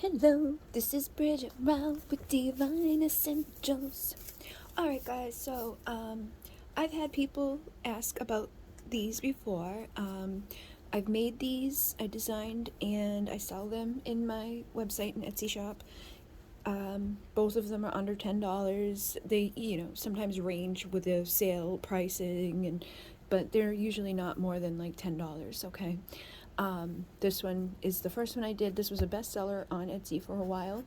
Hello, this is Bridget Rau with Divine Essentials. Alright guys, so I've had people ask about these before. I've made these, I designed, and I sell them in my website and Etsy shop. Both of them are under $10. They, sometimes range with the sale pricing, but they're usually not more than like $10, okay? This one is the first one I did. This was a bestseller on Etsy for a while.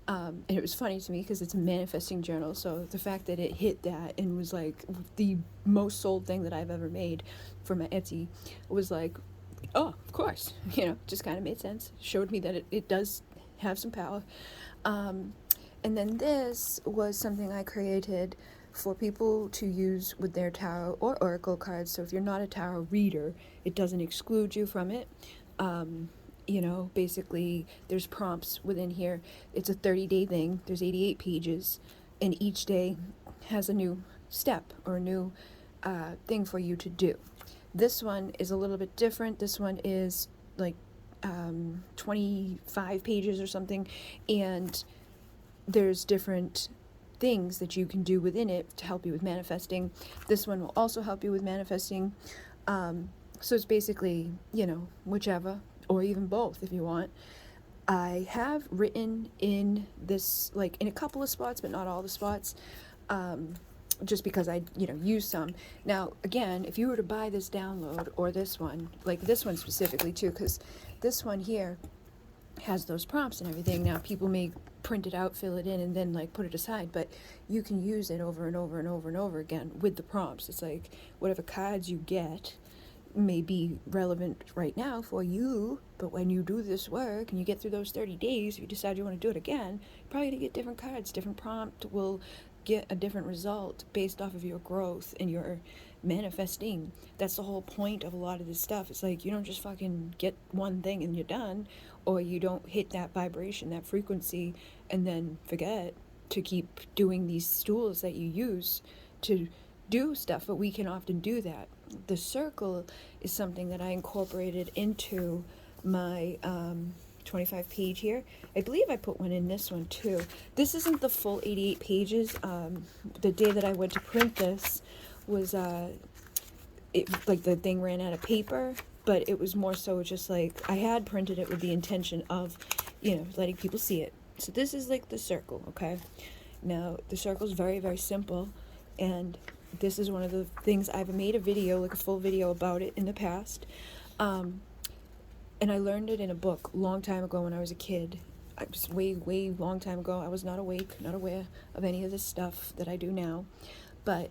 And it was funny to me because it's a manifesting journal. So the fact that it hit that and was like the most sold thing that I've ever made for my Etsy was like, oh, of course, just kind of made sense. Showed me that it does have some power. And then this was something I created for people to use with their tarot or oracle cards. So if you're not a tarot reader, it doesn't exclude you from it. Basically there's prompts within here. It's a 30-day thing. There's 88 pages, and each day has a new step or a new thing for you to do. This one is a little bit different. This one is like 25 pages or something, and there's different things that you can do within it to help you with manifesting. This one will also help you with manifesting. So it's basically, whichever, or even both if you want. I have written in this, like in a couple of spots, but not all the spots, just because I, use some. Now, again, if you were to buy this download or this one, like this one specifically too, because this one here has those prompts and everything. Now, people may print it out, fill it in, and then like put it aside, but you can use it over and over and over and over again with the prompts. It's like whatever cards you get may be relevant right now for you, but when you do this work and you get through those 30 days, if you decide you want to do it again, you're probably going to get different cards. Different prompt will get a different result based off of your growth and your manifesting. That's the whole point of a lot of this stuff. It's like you don't just fucking get one thing and you're done, or you don't hit that vibration, that frequency, and then forget to keep doing these tools that you use to do stuff. But we can often do that. The circle is something that I incorporated into my 25 page here. I believe I put one in this one too. This isn't the full 88 pages. The day that I went to print this was like the thing ran out of paper, but it was more so just like I had printed it with the intention of, letting people see it. So this is like the circle, okay? Now, the circle is very, very simple, and this is one of the things I've made a video, like a full video about it in the past. And I learned it in a book long time ago when I was a kid. Just way, way long time ago. I was not awake, not aware of any of this stuff that I do now. But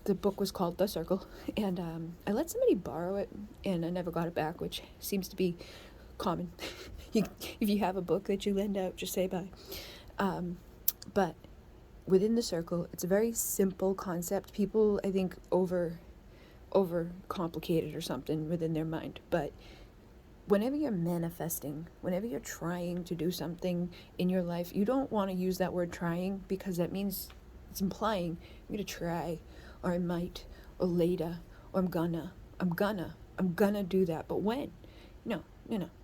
the book was called The Circle, and I let somebody borrow it, and I never got it back, which seems to be common. If you have a book that you lend out, just say bye. But within the circle, it's a very simple concept. People, I think, over complicate it or something within their mind. But whenever you're manifesting, whenever you're trying to do something in your life, you don't want to use that word trying, because that means it's implying I'm going to try, or I might, or later, or I'm gonna do that. But when? No.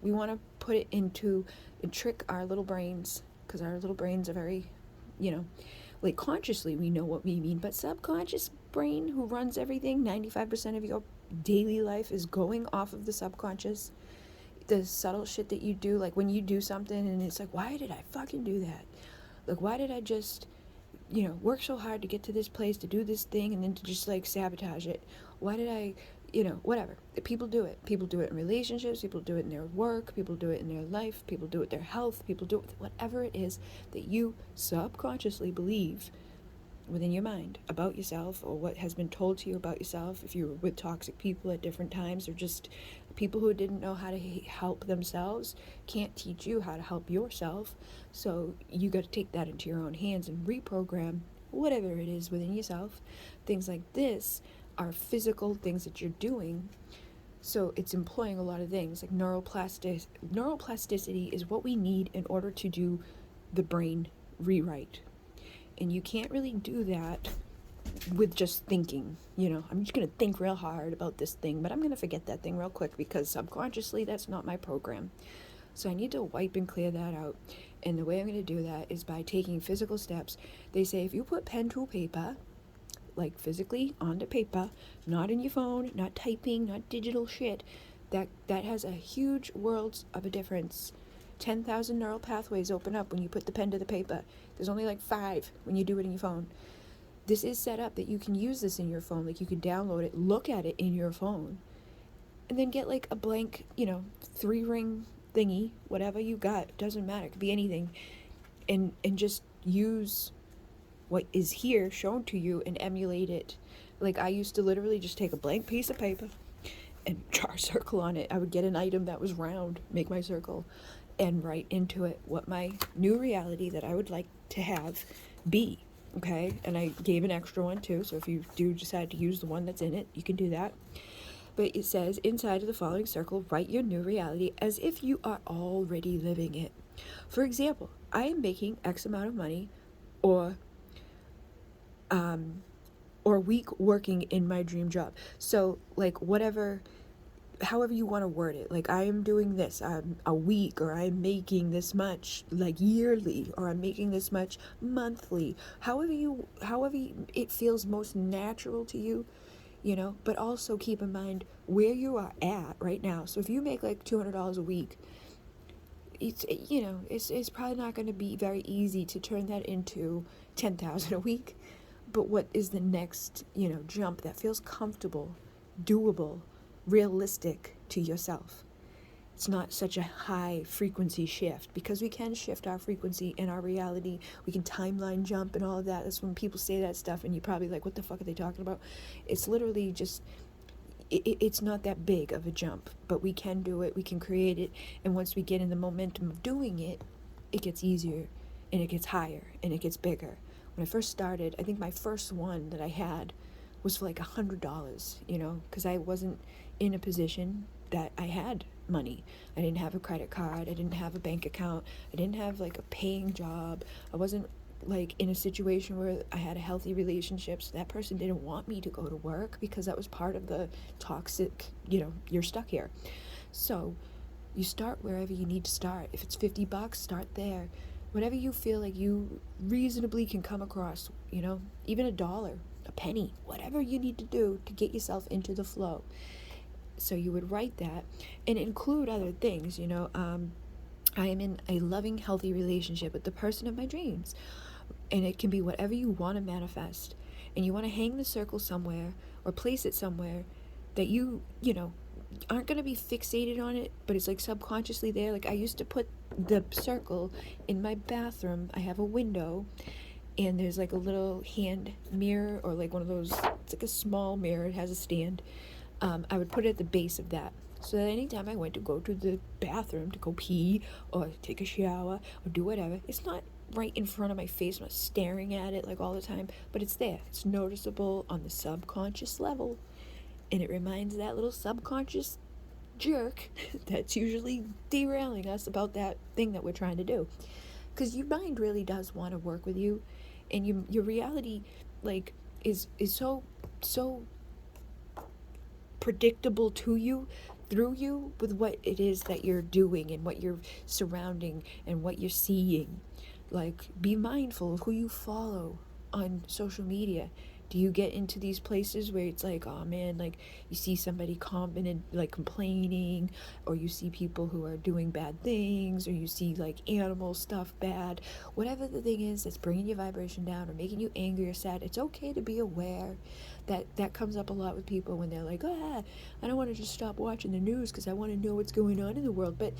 We want to put it into and trick our little brains, because our little brains are very, like consciously we know what we mean, but subconscious brain, who runs everything, 95% of your daily life is going off of the subconscious. The subtle shit that you do, like when you do something and it's like, why did I fucking do that? Like, why did I just work so hard to get to this place, to do this thing, and then to just like sabotage it? Why did I, whatever. People do it. People do it in relationships. People do it in their work. People do it in their life. People do it with their health. People do it with whatever it is that you subconsciously believe within your mind about yourself, or what has been told to you about yourself. If you were with toxic people at different times, or just people who didn't know how to help themselves, can't teach you how to help yourself. So you got to take that into your own hands and reprogram whatever it is within yourself. Things like this are physical things that you're doing. So it's employing a lot of things like neuroplasticity is what we need in order to do the brain rewrite. And you can't really do that with just thinking. I'm just going to think real hard about this thing, but I'm going to forget that thing real quick, because subconsciously that's not my program. So I need to wipe and clear that out. And the way I'm going to do that is by taking physical steps. They say if you put pen to paper, like physically onto paper, not in your phone, not typing, not digital shit, that has a huge world of a difference. 10,000 neural pathways open up when you put the pen to the paper. There's only like 5 when you do it in your phone. This is set up that you can use this in your phone. Like you can download it, look at it in your phone, and then get like a blank, 3-ring thingy, whatever you got, doesn't matter, it could be anything, and just use what is here shown to you and emulate it. Like I used to literally just take a blank piece of paper and draw a circle on it. I would get an item that was round, make my circle, and write into it what my new reality that I would like to have be. Okay, and I gave an extra one too, so if you do decide to use the one that's in it, you can do that. But it says, inside of the following circle, write your new reality as if you are already living it. For example, I am making X amount of money, or a week working in my dream job. So like however you want to word it, like I am doing this, I'm a week, or I'm making this much like yearly, or I'm making this much monthly, however it feels most natural to you, but also keep in mind where you are at right now. So if you make like $200 a week, it's probably not going to be very easy to turn that into 10,000 a week. But what is the next, jump that feels comfortable, doable, realistic to yourself? It's not such a high frequency shift, because we can shift our frequency and our reality. We can timeline jump and all of that. That's when people say that stuff and you're probably like, what the fuck are they talking about? It's literally just, it's not that big of a jump, but we can do it, we can create it. And once we get in the momentum of doing it, it gets easier and it gets higher and it gets bigger. When I first started, I think my first one that I had was for like $100, because I wasn't in a position that I had money. I didn't have a credit card, I didn't have a bank account, I didn't have like a paying job, I wasn't like in a situation where I had a healthy relationship, so that person didn't want me to go to work because that was part of the toxic, you're stuck here. So you start wherever you need to start. If it's $50, start there. Whatever you feel like you reasonably can come across, even $1, a penny, whatever you need to do to get yourself into the flow. So you would write that and include other things, I am in a loving, healthy relationship with the person of my dreams. And it can be whatever you want to manifest. And you want to hang the circle somewhere or place it somewhere that you aren't going to be fixated on it, but it's like subconsciously there. Like I used to put the circle in my bathroom. I have a window and there's like a little hand mirror, or like one of those, it's like a small mirror, it has a stand. I would put it at the base of that, so that anytime I went to go to the bathroom to go pee or take a shower or do whatever, it's not right in front of my face. I'm not staring at it like all the time, but it's there. It's noticeable on the subconscious level, and it reminds that little subconscious jerk that's usually derailing us about that thing that we're trying to do. Because your mind really does want to work with you, and your reality like is so predictable to you, through you, with what it is that you're doing and what you're surrounding and what you're seeing. Like, be mindful of who you follow on social media. Do you get into these places where it's like, oh man, like you see somebody commenting, like complaining, or you see people who are doing bad things, or you see like animal stuff bad, whatever the thing is that's bringing your vibration down or making you angry or sad, it's okay to be aware. That comes up a lot with people when they're like, I don't want to just stop watching the news because I want to know what's going on in the world. But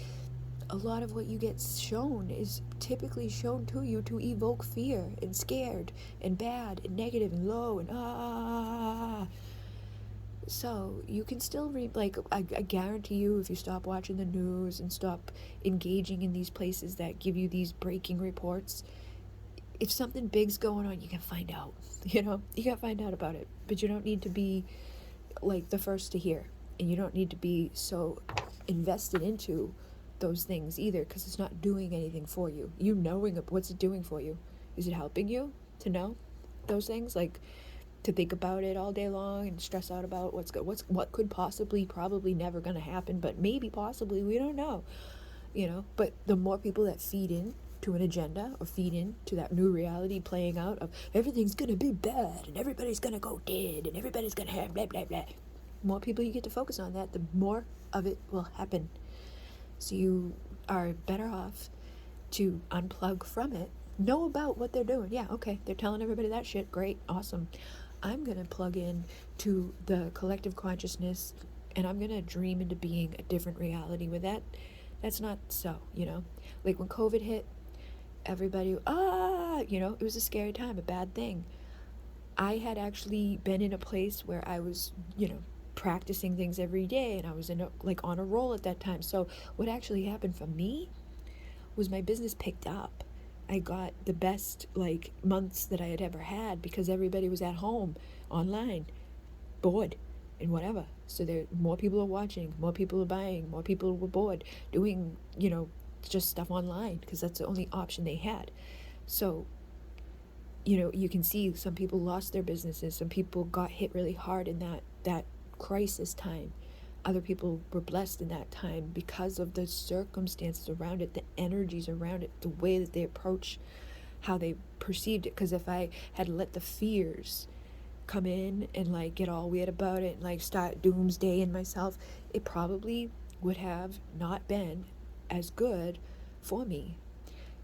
a lot of what you get shown is typically shown to you to evoke fear and scared and bad and negative and low and So you can still I guarantee you, if you stop watching the news and stop engaging in these places that give you these breaking reports, if something big's going on, you can find out. You can find out about it. But you don't need to be like the first to hear, and you don't need to be so invested into those things either, because it's not doing anything for you. You knowing what's it doing for you? Is it helping you to know those things? Like, to think about it all day long and stress out about what could possibly, probably never gonna happen, but maybe, possibly, we don't know. But the more people that feed in to an agenda or feed in to that new reality playing out of everything's gonna be bad and everybody's gonna go dead and everybody's gonna have blah blah blah, more people you get to focus on that, the more of it will happen. So you are better off to unplug from it, know about what they're doing. Yeah, okay, they're telling everybody that shit, great, awesome. I'm gonna plug in to the collective consciousness, and I'm gonna dream into being a different reality with that. That's not so, like when COVID hit, everybody, it was a scary time, a bad thing. I had actually been in a place where I was, practicing things every day, and I was on a roll at that time. So what actually happened for me was my business picked up. I got the best months that I had ever had because everybody was at home, online, bored, and whatever. So there, more people are watching, more people are buying, more people were bored, doing just stuff online because that's the only option they had. So you can see some people lost their businesses, some people got hit really hard in that crisis time. Other people were blessed in that time because of the circumstances around it, the energies around it, the way that they approach, how they perceived it. Because if I had let the fears come in and get all weird about it and start doomsdaying myself, it probably would have not been as good for me,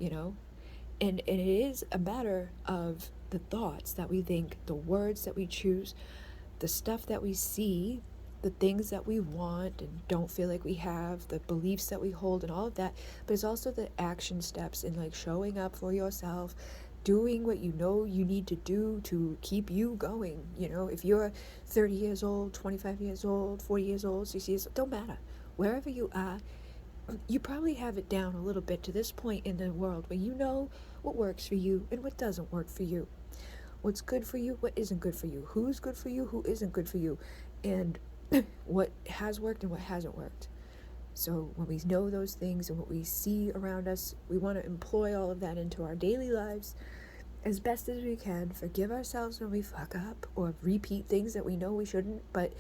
and it is a matter of the thoughts that we think, the words that we choose, the stuff that we see, the things that we want and don't feel like we have, the beliefs that we hold and all of that. But it's also the action steps in showing up for yourself, doing what you know you need to do to keep you going. If you're 30 years old, 25 years old, 40 years old, 60 years old, don't matter. Wherever you are, you probably have it down a little bit to this point in the world where you know what works for you and what doesn't work for you. What's good for you, what isn't good for you, who's good for you, who isn't good for you, and what has worked and what hasn't worked. So when we know those things and what we see around us, we want to employ all of that into our daily lives as best as we can. Forgive ourselves when we fuck up or repeat things that we know we shouldn't, but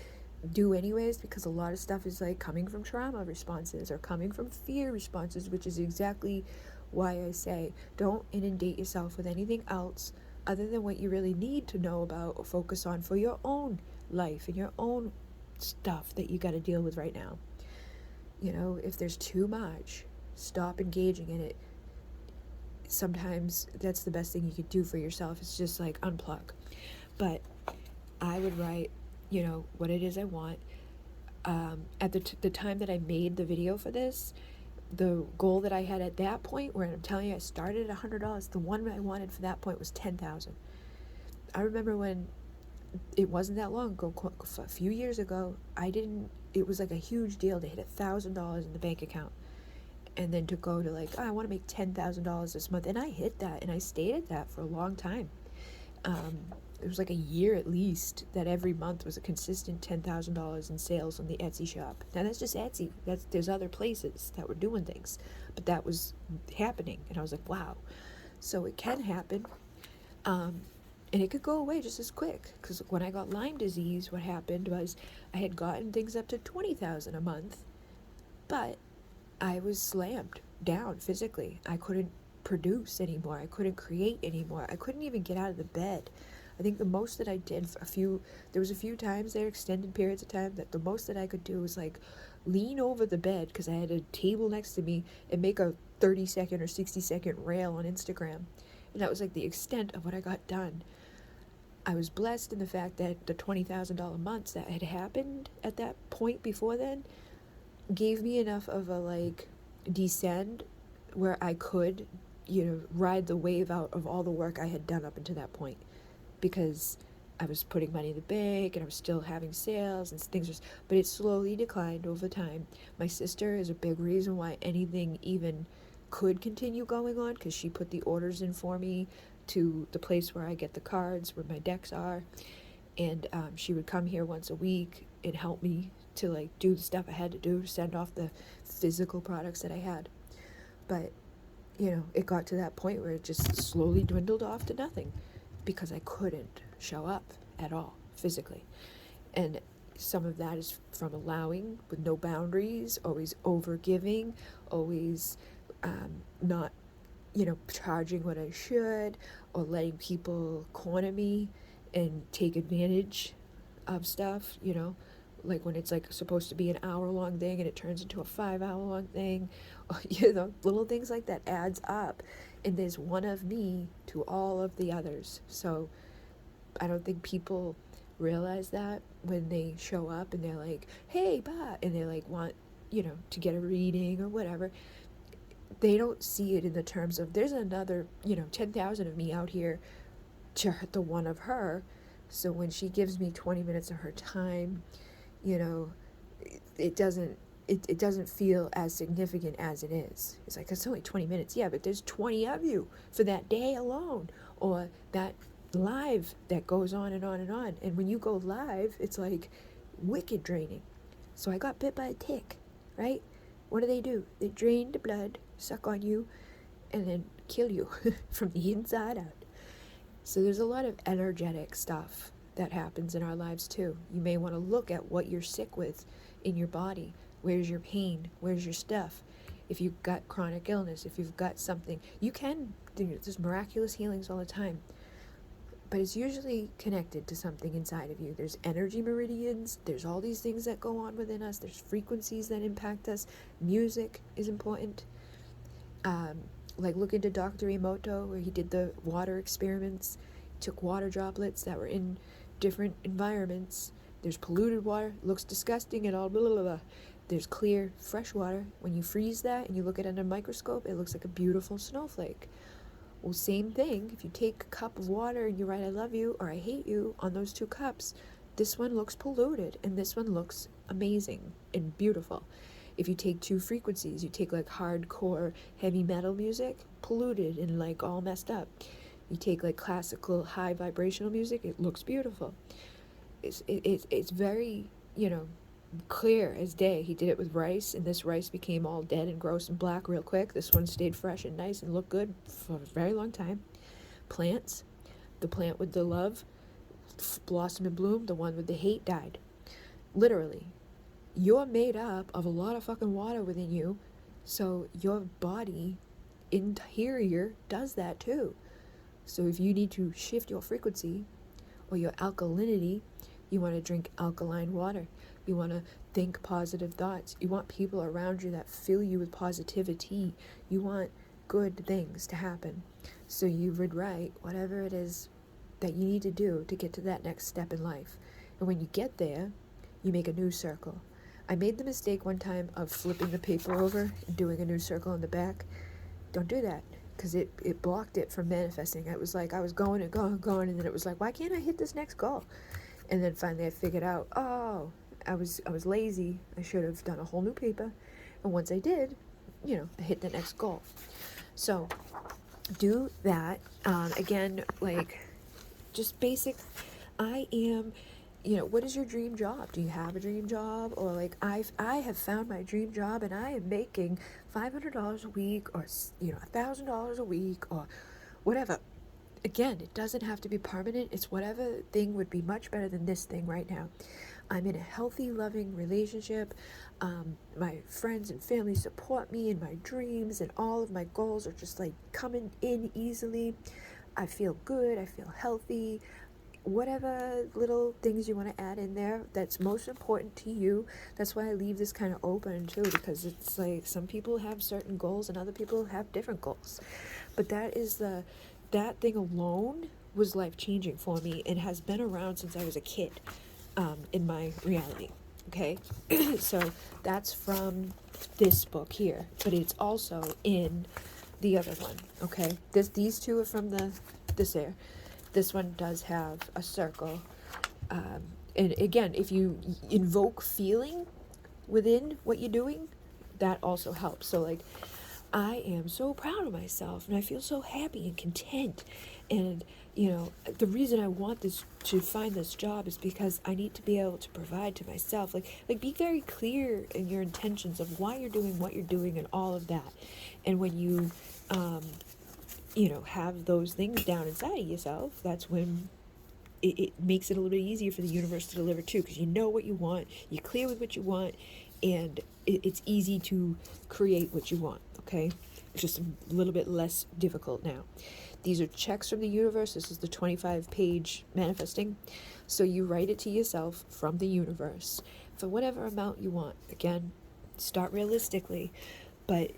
do anyways, because a lot of stuff is coming from trauma responses or coming from fear responses, which is exactly why I say don't inundate yourself with anything else other than what you really need to know about or focus on for your own life and your own stuff that you got to deal with right now. If there's too much, stop engaging in it. Sometimes that's the best thing you could do for yourself. It's just unplug. But I would write what it is I want. At the time that I made the video for this, the goal that I had at that point, where I'm telling you I started at $100, the one I wanted for that point was $10,000. I remember when it wasn't that long ago, a few years ago, it was a huge deal to hit $1,000 in the bank account. And then to go to I want to make $10,000 this month. And I hit that, and I stayed at that for a long time. It was a year at least that every month was a consistent $10,000 in sales on the Etsy shop. Now that's just Etsy. There's other places that were doing things, but that was happening, and I was like, wow. So it can happen, and it could go away just as quick. Because when I got Lyme disease, what happened was I had gotten things up to $20,000 a month, but I was slammed down physically. I couldn't produce anymore. I couldn't create anymore. I couldn't even get out of the bed. I think the most that I did there was a few times there, extended periods of time, that the most that I could do was lean over the bed because I had a table next to me and make a 30-second or 60-second reel on Instagram. And that was the extent of what I got done. I was blessed in the fact that the $20,000 months that had happened at that point before then gave me enough of a descend where I could, ride the wave out of all the work I had done up until that point, because I was putting money in the bank and I was still having sales and things, but it slowly declined over time. My sister is a big reason why anything even could continue going on, because she put the orders in for me to the place where I get the cards, where my decks are, and she would come here once a week and help me to do the stuff I had to do to send off the physical products that I had. But it got to that point where it just slowly dwindled off to nothing because I couldn't show up at all physically. And some of that is from allowing with no boundaries, always over giving, always not, charging what I should, or letting people corner me and take advantage of stuff, like when it's like supposed to be an hour long thing and it turns into a 5 hour long thing, or, little things like that adds up. And there's one of me to all of the others. So I don't think people realize that when they show up and they're like, hey, bah, and they like want, to get a reading or whatever. They don't see it in the terms of there's another, 10,000 of me out here to the one of her. So when she gives me 20 minutes of her time, it doesn't feel as significant as it is. It's like, it's only 20 minutes. Yeah, but there's 20 of you for that day alone, or that live that goes on and on and on. And when you go live, it's like wicked draining. So I got bit by a tick, right? What do? They drain the blood, suck on you, and then kill you from the inside out. So there's a lot of energetic stuff that happens in our lives too. You may want to look at what you're sick with in your body. Where's your pain? Where's your stuff? If you've got chronic illness, if you've got something, you can, there's miraculous healings all the time. But it's usually connected to something inside of you. There's energy meridians. There's all these things that go on within us. There's frequencies that impact us. Music is important. Like look into Dr. Emoto, where he did the water experiments. He took water droplets that were in different environments. There's polluted water, looks disgusting and all blah, blah, blah. There's clear, fresh water. When you freeze that and you look at it under a microscope, it looks like a beautiful snowflake. Well, same thing, if you take a cup of water and you write I love you or I hate you on those 2 cups, this one looks polluted and this one looks amazing and beautiful. If you take 2 frequencies, you take like hardcore heavy metal music, polluted and like all messed up. You take like classical high vibrational music, it looks beautiful. It's very, clear as day. He did it with rice, and this rice became all dead and gross and black real quick. This one stayed fresh and nice and looked good for a very long time. Plants, the plant with the love, blossom and bloom, the one with the hate died. Literally. You're made up of a lot of fucking water within you, so your body interior does that too. So if you need to shift your frequency or your alkalinity, you want to drink alkaline water. You want to think positive thoughts. You want people around you that fill you with positivity. You want good things to happen. So you would write whatever it is that you need to do to get to that next step in life. And when you get there, you make a new circle. I made the mistake one time of flipping the paper over and doing a new circle in the back. Don't do that, because it blocked it from manifesting. It was like I was going and going, and then it was like, why can't I hit this next goal? And then finally I figured out, I was lazy. I should have done a whole new paper. And once I did, I hit the next goal. So do that. Again, like just basic. I am, what is your dream job? Do you have a dream job? Or like I have found my dream job and I am making $500 a week or, $1,000 a week or whatever. Again, it doesn't have to be permanent. It's whatever thing would be much better than this thing right now. I'm in a healthy, loving relationship. My friends and family support me in my dreams, and all of my goals are just like coming in easily. I feel good. I feel healthy. Whatever little things you want to add in there that's most important to you. That's why I leave this kind of open too, because it's like some people have certain goals and other people have different goals. But that thing alone was life-changing for me and has been around since I was a kid, in my reality. Okay, so that's from this book here, but it's also in the other one. Okay, these 2 are from this there. This one does have a circle, and again, if you invoke feeling within what you're doing, that also helps. So like, I am so proud of myself and I feel so happy and content, and the reason I want to find this job is because I need to be able to provide to myself. Like be very clear in your intentions of why you're doing what you're doing and all of that. And when you have those things down inside of yourself, that's when it makes it a little bit easier for the universe to deliver too, because you know what you want, you're clear with what you want, and it's easy to create what you want, okay? It's just a little bit less difficult now. These are checks from the universe. This is the 25-page manifesting. So you write it to yourself from the universe for whatever amount you want. Again, start realistically, but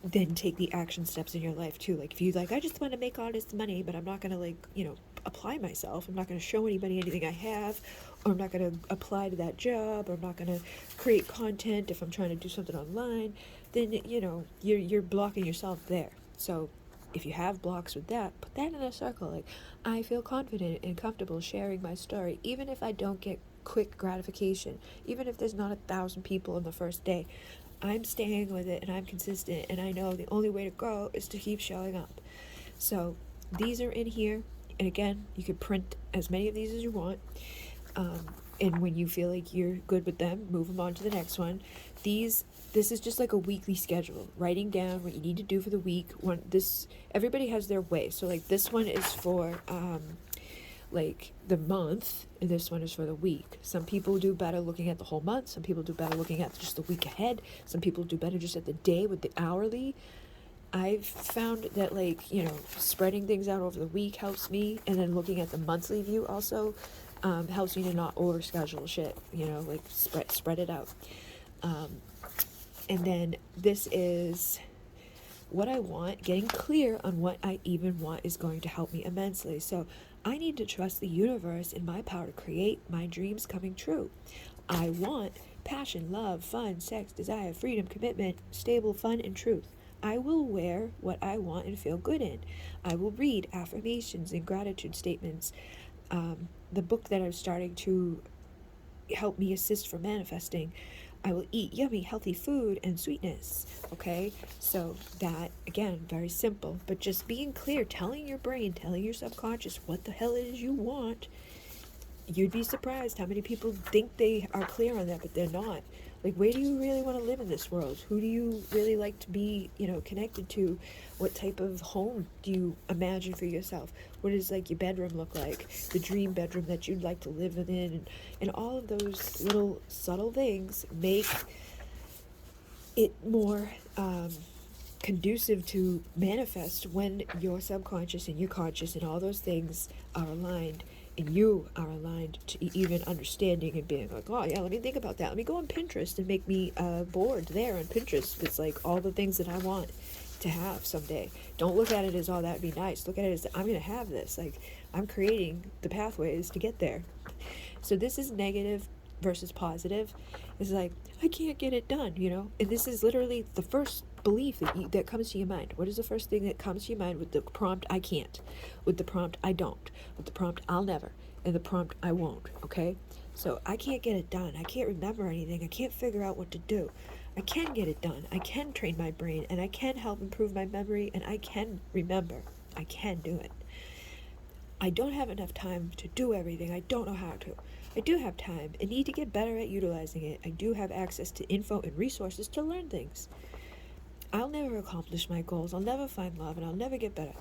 then take the action steps in your life too. Like if you like, I just want to make all this money, but I'm not going to like, apply myself. I'm not going to show anybody anything I have, or I'm not going to apply to that job, or I'm not going to create content if I'm trying to do something online, then, you're blocking yourself there. So if you have blocks with that, put that in a circle. Like, I feel confident and comfortable sharing my story, even if I don't get quick gratification, even if there's not 1,000 people on the first day. I'm staying with it and I'm consistent, and I know the only way to grow is to keep showing up. So these are in here, and again, you can print as many of these as you want, and when you feel like you're good with them, move them on to the next one. This is just like a weekly schedule, writing down what you need to do for the week. Everybody has their way, so like this one is for like the month, and this one is for the week. Some people do better looking at the whole month. Some people do better looking at just the week ahead. Some people do better just at the day with the hourly. I've found that spreading things out over the week helps me, and then looking at the monthly view also helps me to not overschedule shit. Like spread it out. And then this is what I want. Getting clear on what I even want is going to help me immensely. So I need to trust the universe and my power to create my dreams coming true. I want passion, love, fun, sex, desire, freedom, commitment, stable, fun, and truth. I will wear what I want and feel good in. I will read affirmations and gratitude statements. The book that I'm starting to help me assist for manifesting. I will eat yummy, healthy food and sweetness. Okay, so that, again, very simple, but just being clear, telling your brain, telling your subconscious what the hell it is you want. You'd be surprised how many people think they are clear on that, but they're not. Like, where do you really want to live in this world? Who do you really like to be, connected to? What type of home do you imagine for yourself? What does, your bedroom look like? The dream bedroom that you'd like to live in? And all of those little subtle things make it more conducive to manifest when your subconscious and your conscious and all those things are aligned, and you are aligned to even understanding and being like, oh yeah, let me think about that. Let me go on Pinterest and make me a board there on Pinterest. It's like all the things that I want to have someday. Don't look at it as, oh, that'd be nice. Look at it as, I'm going to have this. Like, I'm creating the pathways to get there. So this is negative versus positive. It's like, I can't get it done, And this is literally the first belief that comes to your mind. What is the first thing that comes to your mind with the prompt, I can't, with the prompt, I don't, with the prompt, I'll never, and the prompt, I won't, okay? So I can't get it done. I can't remember anything. I can't figure out what to do. I can get it done. I can train my brain, and I can help improve my memory, and I can remember. I can do it. I don't have enough time to do everything. I don't know how to. I do have time and need to get better at utilizing it. I do have access to info and resources to learn things. I'll never accomplish my goals. I'll never find love, and I'll never get better.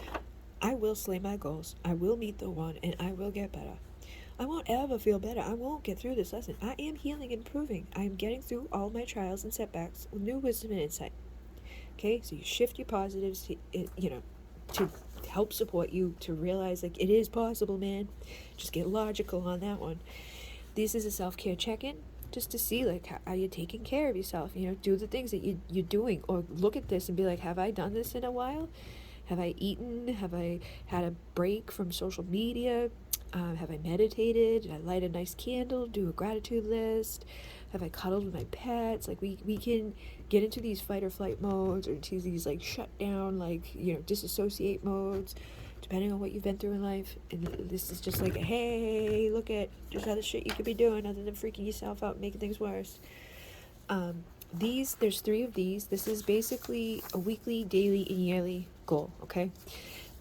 I will slay my goals. I will meet the one, and I will get better. I won't ever feel better. I won't get through this lesson. I am healing and improving. I am getting through all my trials and setbacks with new wisdom and insight. Okay, so you shift your positives to help support you to realize, it is possible, man. Just get logical on that one. This is a self-care check-in, just to see, how you're taking care of yourself. Do the things that you're doing, or look at this and be like, have I done this in a while? Have I eaten? Have I had a break from social media? Have I meditated? Did I light a nice candle? Do a gratitude list? Have I cuddled with my pets? We can get into these fight or flight modes, or into these shut down, disassociate modes, depending on what you've been through in life. And this is just hey, look at just other shit you could be doing other than freaking yourself out and making things worse. There's 3 of these. This is basically a weekly, daily, and yearly goal, okay?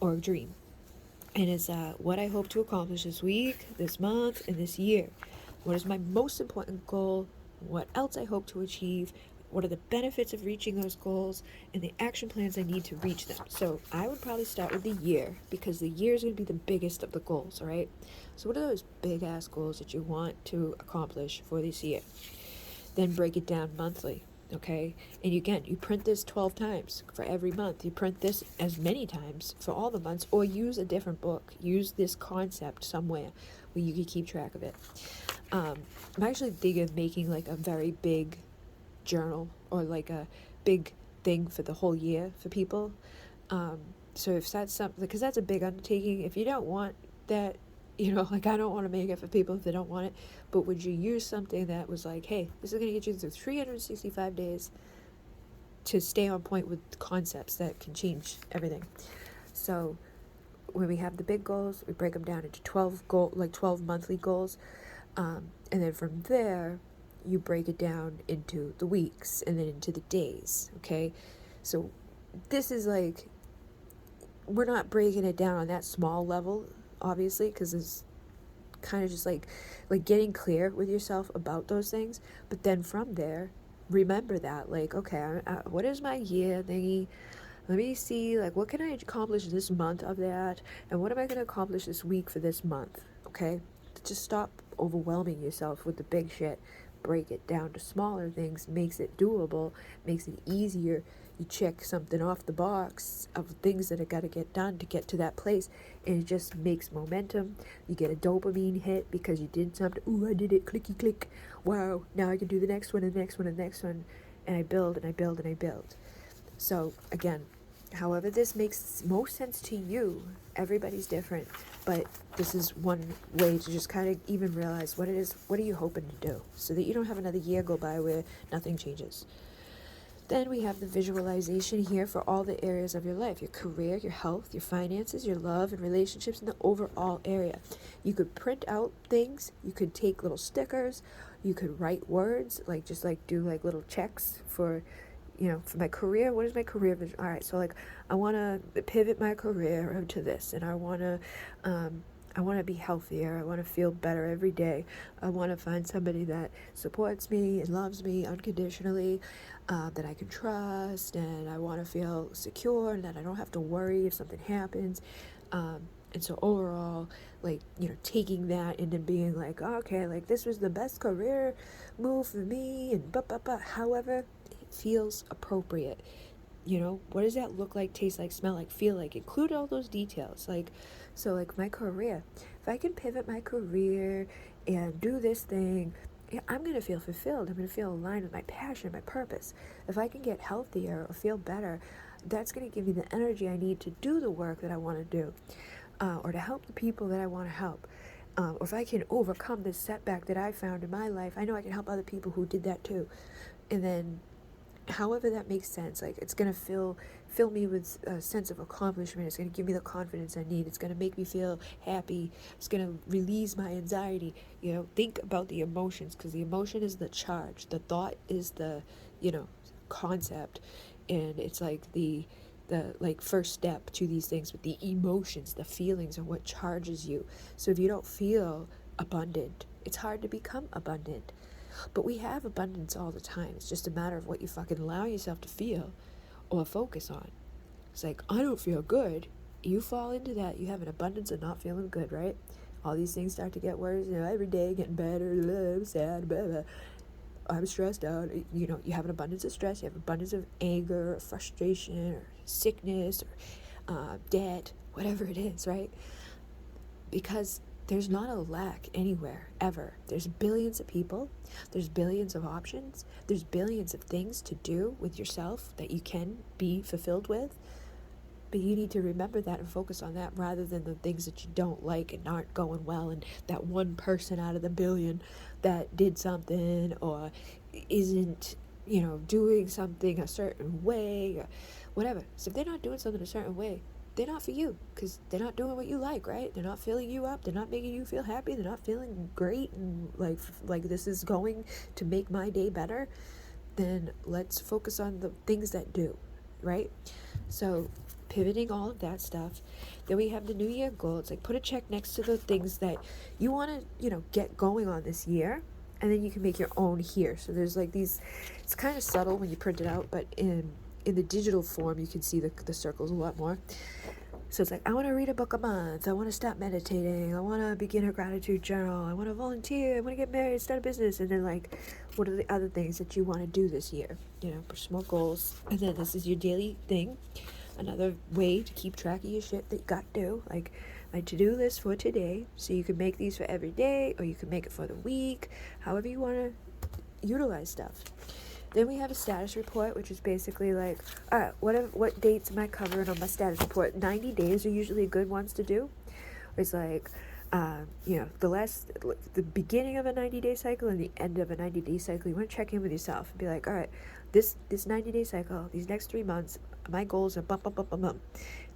Or a dream. And it's what I hope to accomplish this week, this month, and this year. What is my most important goal? What else I hope to achieve? what are the benefits of reaching those goals, and the action plans I need to reach them. So I would probably start with the year, because the year is going to be the biggest of the goals, all right? So what are those big ass goals that you want to accomplish for this year? Then break it down monthly, okay? And again, you print this 12 times for every month. You print this as many times for all the months, or use a different book. Use this concept somewhere where you can keep track of it. I'm actually thinking of making like a very big journal, or like a big thing for the whole year for people. So if that's something, because that's a big undertaking. If you don't want that, like I don't want to make it for people if they don't want it, but would you use something that was like, hey, this is going to get you through 365 days to stay on point with concepts that can change everything. So when we have the big goals, we break them down into 12 monthly goals, and then from there you break it down into the weeks and then into the days. Okay, so this is like, we're not breaking it down on that small level, obviously, because it's kind of just like getting clear with yourself about those things. But then from there, remember that, like, okay, what is my year thingy? Let me see, like, what can I accomplish this month of that, and what am I going to accomplish this week for this month? Okay, just stop overwhelming yourself with the big shit. Break it down to smaller things, makes it doable, makes it easier. You check something off the box of things that have got to get done to get to that place, and it just makes momentum. You get a dopamine hit because you did something. Ooh, I did it, clicky click. Wow, now I can do the next one and the next one and the next one, and I build and I build and I build. So again, however this makes most sense to you, everybody's different, but this is one way to just kind of even realize what it is, what are you hoping to do, so that you don't have another year go by where nothing changes. Then we have the visualization here for all the areas of your life: your career, your health, your finances, your love and relationships, and the overall area. You could print out things, you could take little stickers, you could write words, like just like do like little checks for, for my career. What is my career vision? All right, so like I want to pivot my career into this, and I want to be healthier. I want to feel better every day. I want to find somebody that supports me and loves me unconditionally, that I can trust, and I want to feel secure and that I don't have to worry if something happens. And so overall, like, taking that and then being like, okay, like this was the best career move for me, and however it feels appropriate. What does that look like, taste like, smell like, feel like? Include all those details. Like, so like my career, if I can pivot my career and do this thing, I'm going to feel fulfilled. I'm going to feel aligned with my passion, my purpose. If I can get healthier or feel better, that's going to give me the energy I need to do the work that I want to do, or to help the people that I want to help. Or if I can overcome this setback that I found in my life, I know I can help other people who did that too. And then however that makes sense, like it's going to fill me with a sense of accomplishment. It's going to give me the confidence I need. It's going to make me feel happy. It's going to release my anxiety. Think about the emotions, because the emotion is the charge, the thought is the concept, and it's like the like first step to these things. But the emotions, the feelings, are what charges you. So if you don't feel abundant, it's hard to become abundant. But we have abundance all the time. It's just a matter of what you fucking allow yourself to feel or focus on. It's like, I don't feel good. You fall into that. You have an abundance of not feeling good, right? All these things start to get worse, every day getting better, I'm sad, blah, blah. I'm stressed out. You have an abundance of stress. You have an abundance of anger or frustration or sickness or debt, whatever it is, right? Because there's not a lack anywhere, ever. There's billions of people. There's billions of options. There's billions of things to do with yourself that you can be fulfilled with. But you need to remember that and focus on that, rather than the things that you don't like and aren't going well, and that one person out of the billion that did something or isn't, doing something a certain way or whatever. So if they're not doing something a certain way, they're not for you, because they're not doing what you like, right? They're not filling you up. They're not making you feel happy. They're not feeling great and like this is going to make my day better. Then let's focus on the things that do, right? So pivoting all of that stuff. Then we have the New Year goal. It's like, put a check next to the things that you want to, get going on this year. And then you can make your own here. So there's like these, it's kind of subtle when you print it out, but in the digital form, you can see the circles a lot more. So it's like, I want to read a book a month. I want to stop meditating. I want to begin a gratitude journal. I want to volunteer. I want to get married, start a business. And then like, what are the other things that you want to do this year? You know, personal goals. And then this is your daily thing. Another way to keep track of your shit that you got to do. Like my to-do list for today. So you can make these for every day, or you can make it for the week. However you want to utilize stuff. Then we have a status report, which is basically like, all right, what dates am I covering on my status report? 90 days are usually good ones to do. It's like, the beginning of a 90-day cycle and the end of a 90-day cycle. You want to check in with yourself and be like, all right, this 90-day cycle, these next 3 months, my goals are bump, bump, bump, bump, bump.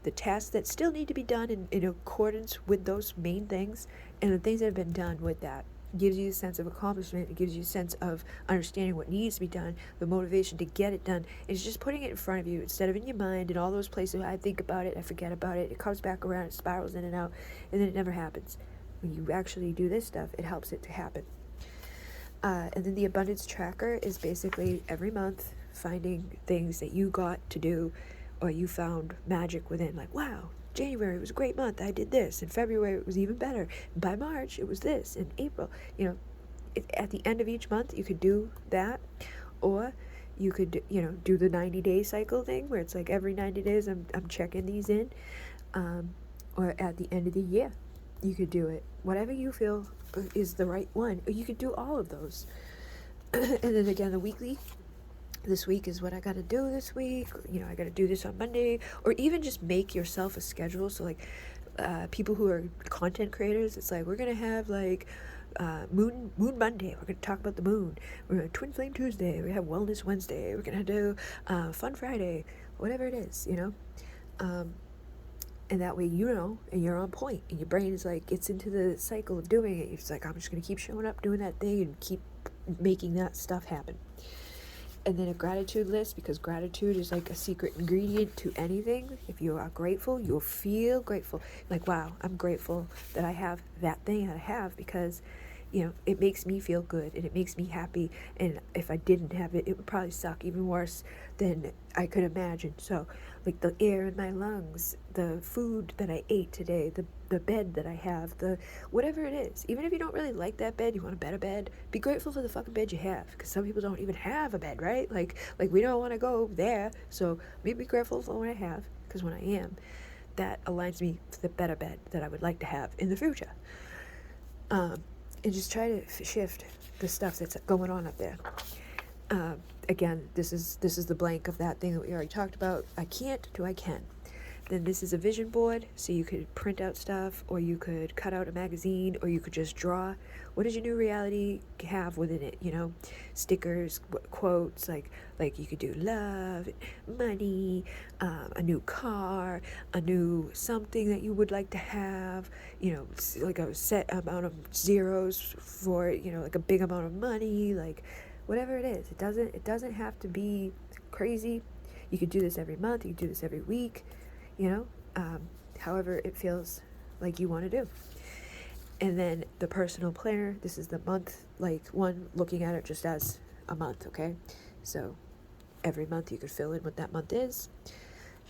The tasks that still need to be done in accordance with those main things, and the things that have been done with that. Gives you a sense of accomplishment. It gives you a sense of understanding what needs to be done, the motivation to get it done. It's just putting it in front of you instead of in your mind and all those places. I think about it, I forget about it, it comes back around, it spirals in and out, and then it never happens. When you actually do this stuff, it helps it to happen. And then the abundance tracker is basically every month finding things that you got to do, or you found magic within. Like, wow, January was a great month, I did this. In February it was even better. By March it was this. In April, at the end of each month you could do that, or you could do the 90-day cycle thing where it's like every 90 days I'm checking these in, or at the end of the year you could do it. Whatever you feel is the right one, or you could do all of those. And then again, the weekly. This week is what I got to do this week. I got to do this on Monday, or even just make yourself a schedule. So like people who are content creators, it's like we're gonna have like Moon Monday. We're gonna talk about the moon. We're gonna Twin Flame Tuesday. We have Wellness Wednesday. We're gonna do Fun Friday. Whatever it is, and that way and you're on point, and your brain is like gets into the cycle of doing it. It's like I'm just gonna keep showing up, doing that thing, and keep making that stuff happen. And then a gratitude list, because gratitude is like a secret ingredient to anything. If you are grateful, you'll feel grateful. Like, wow, I'm grateful that I have that thing that I have, because it makes me feel good and it makes me happy. And if I didn't have it, it would probably suck even worse than I could imagine. So like the air in my lungs, the food that I ate today, the bed that I have, the whatever it is. Even if you don't really like that bed, you want a better bed, be grateful for the fucking bed you have, because some people don't even have a bed, right? Like we don't want to go there, so maybe be grateful for what I have, because when I am, that aligns me to the better bed that I would like to have in the future. And just try to shift the stuff that's going on up there. Again, this is the blank of that thing that we already talked about. I can't to I can. Then this is a vision board, so you could print out stuff, or you could cut out a magazine, or you could just draw. What does your new reality have within it? Stickers, quotes, like you could do love, money, a new car, a new something that you would like to have, like a set amount of zeros for, like a big amount of money, like whatever it is. It doesn't have to be crazy. You could do this every month, you could do this every week, however it feels like you want to do. And then the personal planner, this is the month, like one, looking at it just as a month, okay? So every month you could fill in what that month is.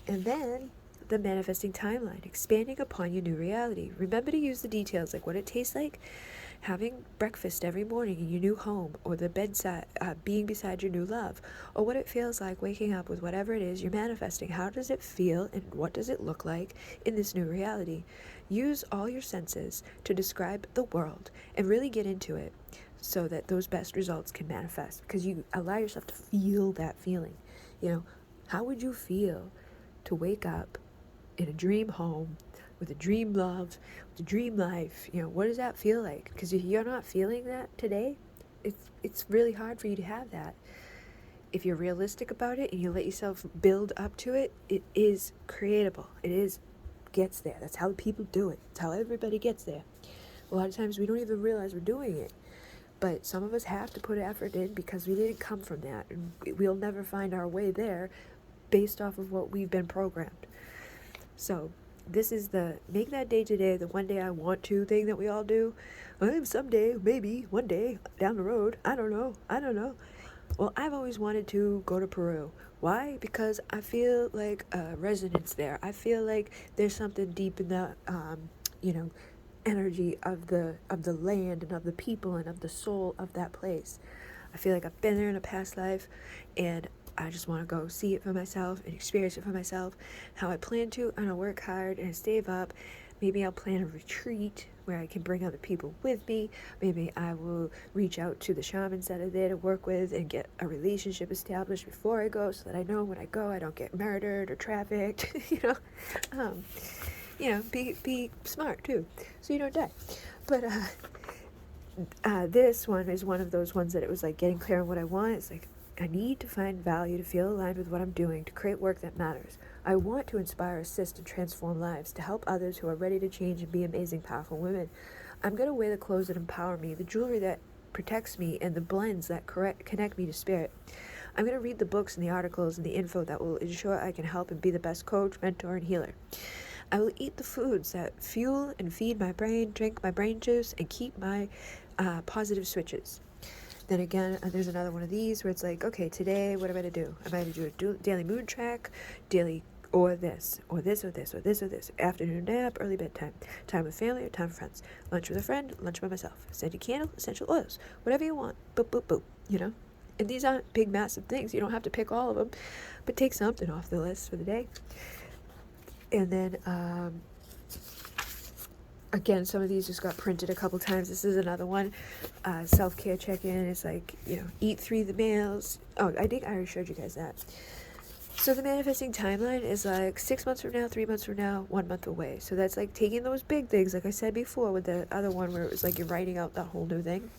And then the manifesting timeline, expanding upon your new reality. Remember to use the details, like what it tastes like having breakfast every morning in your new home, or the bedside, being beside your new love, or what it feels like waking up with whatever it is you're manifesting. How does it feel, and what does it look like in this new reality? Use all your senses to describe the world and really get into it, so that those best results can manifest, because you allow yourself to feel that feeling. How would you feel to wake up in a dream home with a dream love, with a dream life? What does that feel like? Because if you're not feeling that today, it's really hard for you to have that. If you're realistic about it and you let yourself build up to it, it is creatable. Gets there. That's how people do it. That's how everybody gets there. A lot of times we don't even realize we're doing it. But some of us have to put effort in, because we didn't come from that, and we'll never find our way there based off of what we've been programmed. So this is the make that day today the one day I want to thing that we all do. Someday, maybe one day down the road, I don't know. Well, I've always wanted to go to Peru. Why? Because I feel like a resonance there. I feel like there's something deep in the you know energy of the land and of the people and of the soul of that place. I feel like I've been there in a past life, and I just want to go see it for myself and experience it for myself. How I plan to, and I'll work hard and save up. Maybe I'll plan a retreat where I can bring other people with me. Maybe I will reach out to the shamans that are there to work with and get a relationship established before I go, so that I know when I go I don't get murdered or trafficked. Be smart too, so you don't die. But this one is one of those ones that it was like getting clear on what I want. It's like, I need to find value, to feel aligned with what I'm doing, to create work that matters. I want to inspire, assist, and transform lives, to help others who are ready to change and be amazing, powerful women. I'm going to wear the clothes that empower me, the jewelry that protects me, and the blends that connect me to spirit. I'm going to read the books and the articles and the info that will ensure I can help and be the best coach, mentor, and healer. I will eat the foods that fuel and feed my brain, drink my brain juice, and keep my positive switches. Then again, there's another one of these where it's like, okay, today, what am I going to do? Am I going to do a daily moon track, daily, or this, or this, or this, or this, or this, afternoon nap, early bedtime, time with family or time with friends, lunch with a friend, lunch by myself, scented candle, essential oils, whatever you want, boop, boop, boop, And these aren't big, massive things. You don't have to pick all of them, but take something off the list for the day. And then, again, some of these just got printed a couple times. This is another one. Self-care check-in. It's like, eat 3 meals. Oh, I think I already showed you guys that. So the manifesting timeline is like 6 months from now, 3 months from now, 1 month away. So that's like taking those big things, like I said before with the other one where it was like you're writing out the whole new thing.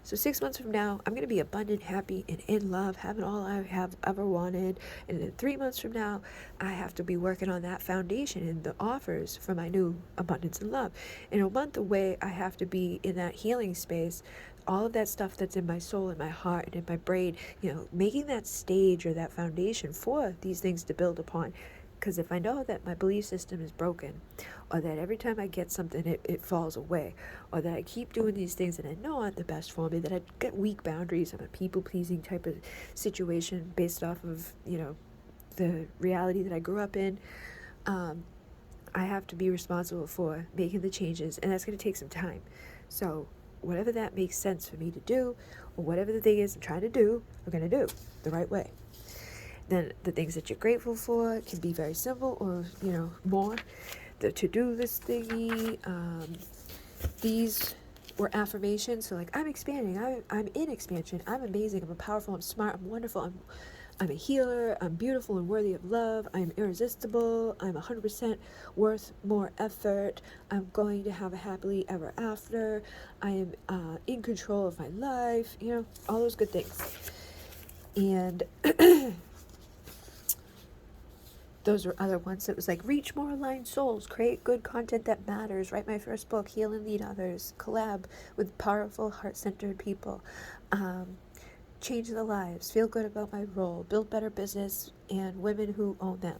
So 6 months from now, I'm going to be abundant, happy, and in love, having all I have ever wanted. And then 3 months from now, I have to be working on that foundation and the offers for my new abundance and love. And a month away, I have to be in that healing space, all of that stuff that's in my soul and my heart and in my brain, making that stage or that foundation for these things to build upon. Because if I know that my belief system is broken, or that every time I get something it falls away, or that I keep doing these things that I know aren't the best for me, that I get weak boundaries, I'm a people-pleasing type of situation based off of, the reality that I grew up in, I have to be responsible for making the changes, and that's going to take some time. So whatever that makes sense for me to do, or whatever the thing is I'm trying to do, I'm going to do the right way. Then the things that you're grateful for can be very simple or, more. The to-do list thingy. These were affirmations. So like, I'm expanding. I'm in expansion. I'm amazing. I'm powerful. I'm smart. I'm wonderful. I'm a healer. I'm beautiful and worthy of love. I'm irresistible. I'm 100% worth more effort. I'm going to have a happily ever after. I am in control of my life. All those good things. And those were other ones that was like, reach more aligned souls, create good content that matters, write my first book, heal and lead others, collab with powerful, heart-centered people, change their lives, feel good about my role, build better business, and women who own them.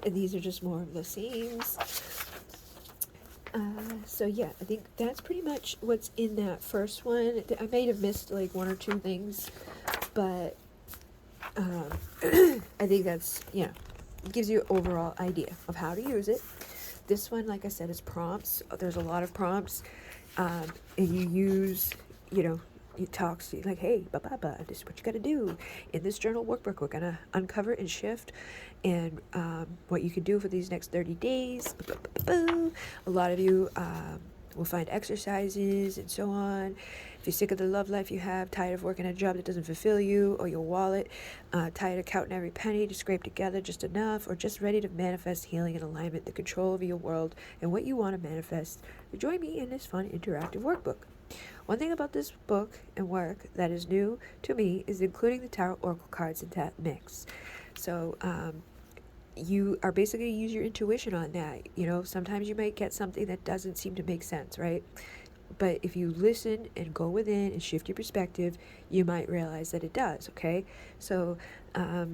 And these are just more of the themes. So yeah, I think that's pretty much what's in that first one. I may have missed like 1 or 2 things, but I think that's, gives you an overall idea of how to use it. This one, like I said, is prompts. There's a lot of prompts, and you use, it talks to you like, hey, this is what you got to do. In this journal workbook, we're going to uncover and shift and what you can do for these next 30 days. A lot of you will find exercises and so on. If you're sick of the love life you have, tired of working a job that doesn't fulfill you, or your wallet, tired of counting every penny to scrape together just enough, or just ready to manifest healing and alignment, the control over your world, and what you want to manifest, join me in this fun interactive workbook. One thing about this book and work that is new to me is including the tarot oracle cards in that mix. So you are basically use your intuition on that. Sometimes you might get something that doesn't seem to make sense, right? But if you listen and go within and shift your perspective, you might realize that it does, okay? So it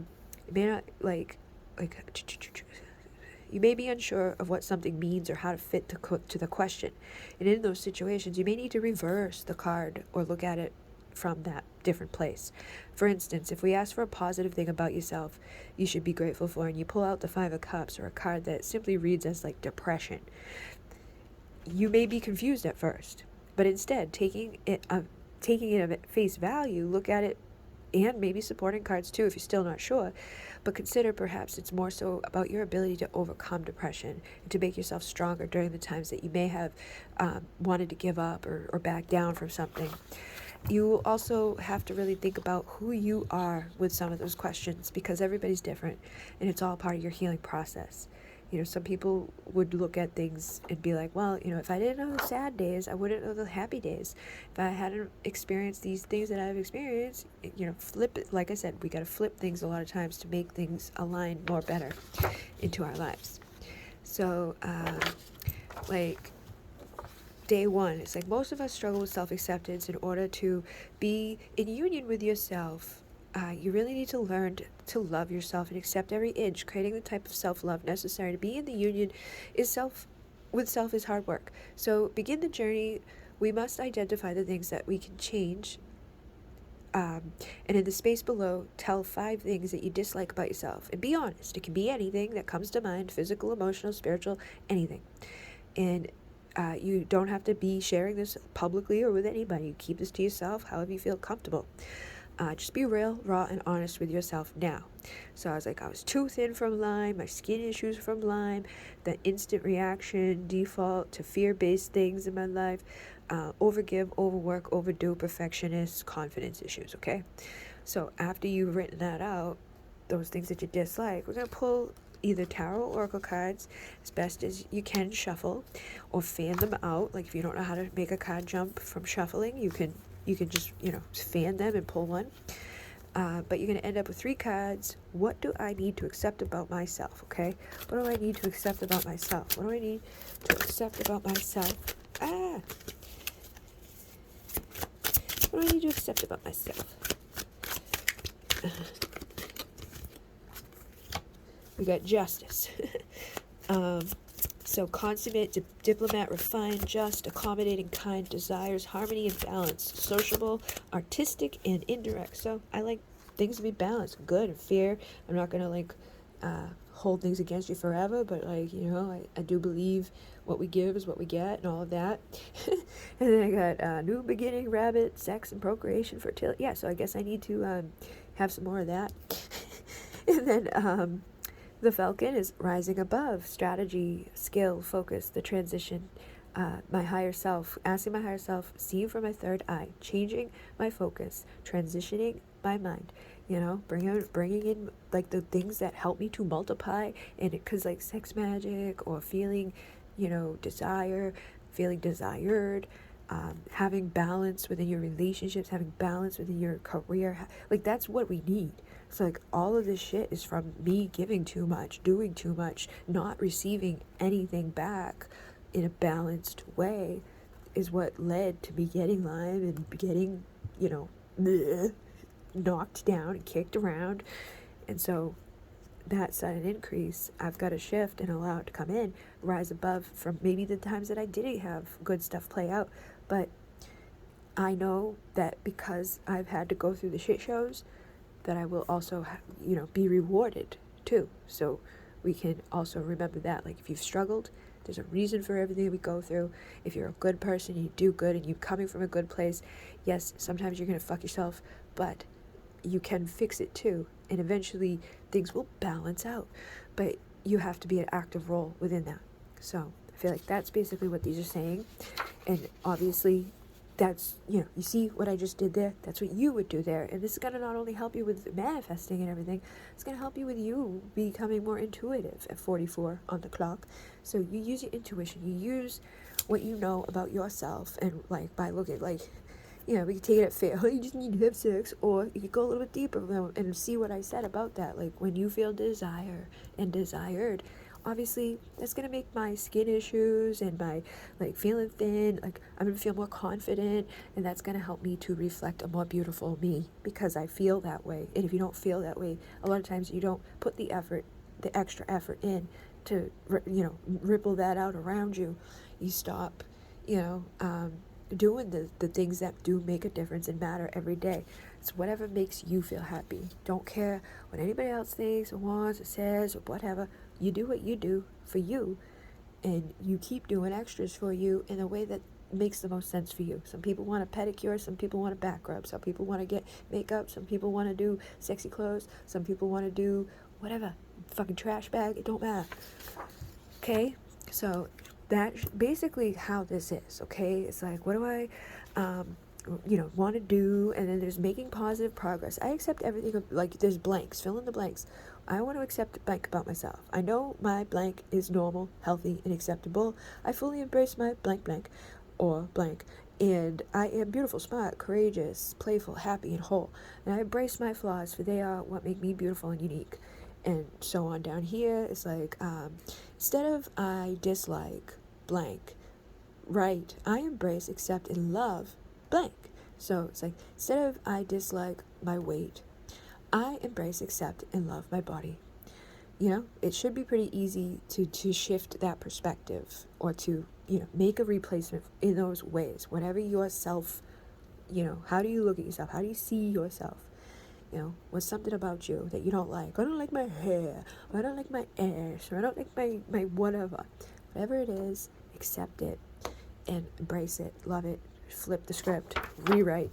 may not, like, like, you may be unsure of what something means or how to fit to the question. And in those situations, you may need to reverse the card or look at it from that different place. For instance, if we ask for a positive thing about yourself you should be grateful for, and you pull out the Five of Cups or a card that simply reads as like depression, you may be confused at first. But instead, taking it at face value, look at it, and maybe supporting cards too if you're still not sure, but consider perhaps it's more so about your ability to overcome depression and to make yourself stronger during the times that you may have wanted to give up or back down from something. You also have to really think about who you are with some of those questions, because everybody's different and it's all part of your healing process. Some people would look at things and be like, well, if I didn't know the sad days, I wouldn't know the happy days. If I hadn't experienced these things that I've experienced, flip it. Like I said, we got to flip things a lot of times to make things align more better into our lives. So, like, day one, it's like most of us struggle with self-acceptance. In order to be in union with yourself, you really need to learn to love yourself and accept every inch. Creating the type of self-love necessary to be in the union with self is hard work. So begin the journey. We must identify the things that we can change. And in the space below, tell 5 things that you dislike about yourself. And be honest. It can be anything that comes to mind, physical, emotional, spiritual, anything. And you don't have to be sharing this publicly or with anybody. Keep this to yourself, however you feel comfortable. Just be real, raw, and honest with yourself now. So I was too thin from Lyme, my skin issues from Lyme, the instant reaction, default to fear-based things in my life, overgive, overwork, overdo, perfectionist, confidence issues, okay? So after you've written that out, those things that you dislike, we're going to pull either tarot or oracle cards as best as you can, shuffle, or fan them out. Like if you don't know how to make a card jump from shuffling, you can just, fan them and pull one. But you're going to end up with 3 cards. What do I need to accept about myself, okay? What do I need to accept about myself? What do I need to accept about myself? What do I need to accept about myself? We got justice. So consummate, diplomat, refined, just, accommodating, kind, desires, harmony and balance, sociable, artistic, and indirect. So I like things to be balanced, good and fair. I'm not going to hold things against you forever, but I do believe what we give is what we get and all of that. And then I got new beginning, rabbit, sex and procreation, fertility. Yeah, so I guess I need to have some more of that. And then the Falcon is rising above, strategy, skill, focus, the transition, my higher self, asking my higher self, seeing from my third eye, changing my focus, transitioning my mind, bringing in like the things that help me to multiply, and because like sex magic or feeling, desire, feeling desired, having balance within your relationships, having balance within your career, like that's what we need. So like all of this shit is from me giving too much, doing too much, not receiving anything back in a balanced way is what led to me getting Lyme and getting, knocked down and kicked around. And so that sudden increase, I've got to shift and allow it to come in, rise above from maybe the times that I didn't have good stuff play out. But I know that because I've had to go through the shit shows, that I will also, be rewarded too. So we can also remember that, like if you've struggled, there's a reason for everything we go through. If you're a good person, you do good, and you're coming from a good place, yes, sometimes you're going to fuck yourself, but you can fix it too. And eventually things will balance out. But you have to be an active role within that. So I feel like that's basically what these are saying. And obviously that's, you see what I just did there? That's what you would do there. And this is going to not only help you with manifesting and everything, it's going to help you with you becoming more intuitive at 44 on the clock. So you use your intuition. You use what you know about yourself. And like by looking like, we can take it at fair. You just need to have sex. Or you could go a little bit deeper and see what I said about that. Like when you feel desire and desired, obviously that's going to make my skin issues and my feeling thin, I'm going to feel more confident, and that's going to help me to reflect a more beautiful me because I feel that way. And if you don't feel that way, a lot of times you don't put the effort the extra effort in to, ripple that out around you. You stop, doing the things that do make a difference and matter every day. It's whatever makes you feel happy. Don't care what anybody else thinks or wants or says or whatever. You do what you do for you, and you keep doing extras for you in a way that makes the most sense for you. Some people want a pedicure, some people want a back rub, some people want to get makeup, some people want to do sexy clothes, some people want to do whatever, fucking trash bag, it don't matter. Okay, so that's basically how this is. Okay, it's like, what do I want to do, and then there's making positive progress. I accept everything, like there's blanks, fill in the blanks. I want to accept a blank about myself. I know my blank is normal, healthy, and acceptable. I fully embrace my blank blank or blank, and I am beautiful, smart, courageous, playful, happy, and whole. And I embrace my flaws, for they are what make me beautiful and unique. And so on down here, it's like, instead of I dislike blank, right, I embrace, accept, and love blank. So it's like, instead of I dislike my weight, I embrace, accept, and love my body. It should be pretty easy to shift that perspective, or to, make a replacement in those ways. Whatever your self, how do you look at yourself? How do you see yourself? What's something about you that you don't like? I don't like my hair, or I don't like my ass, or I don't like my whatever. Whatever it is, accept it and embrace it, love it, flip the script, rewrite.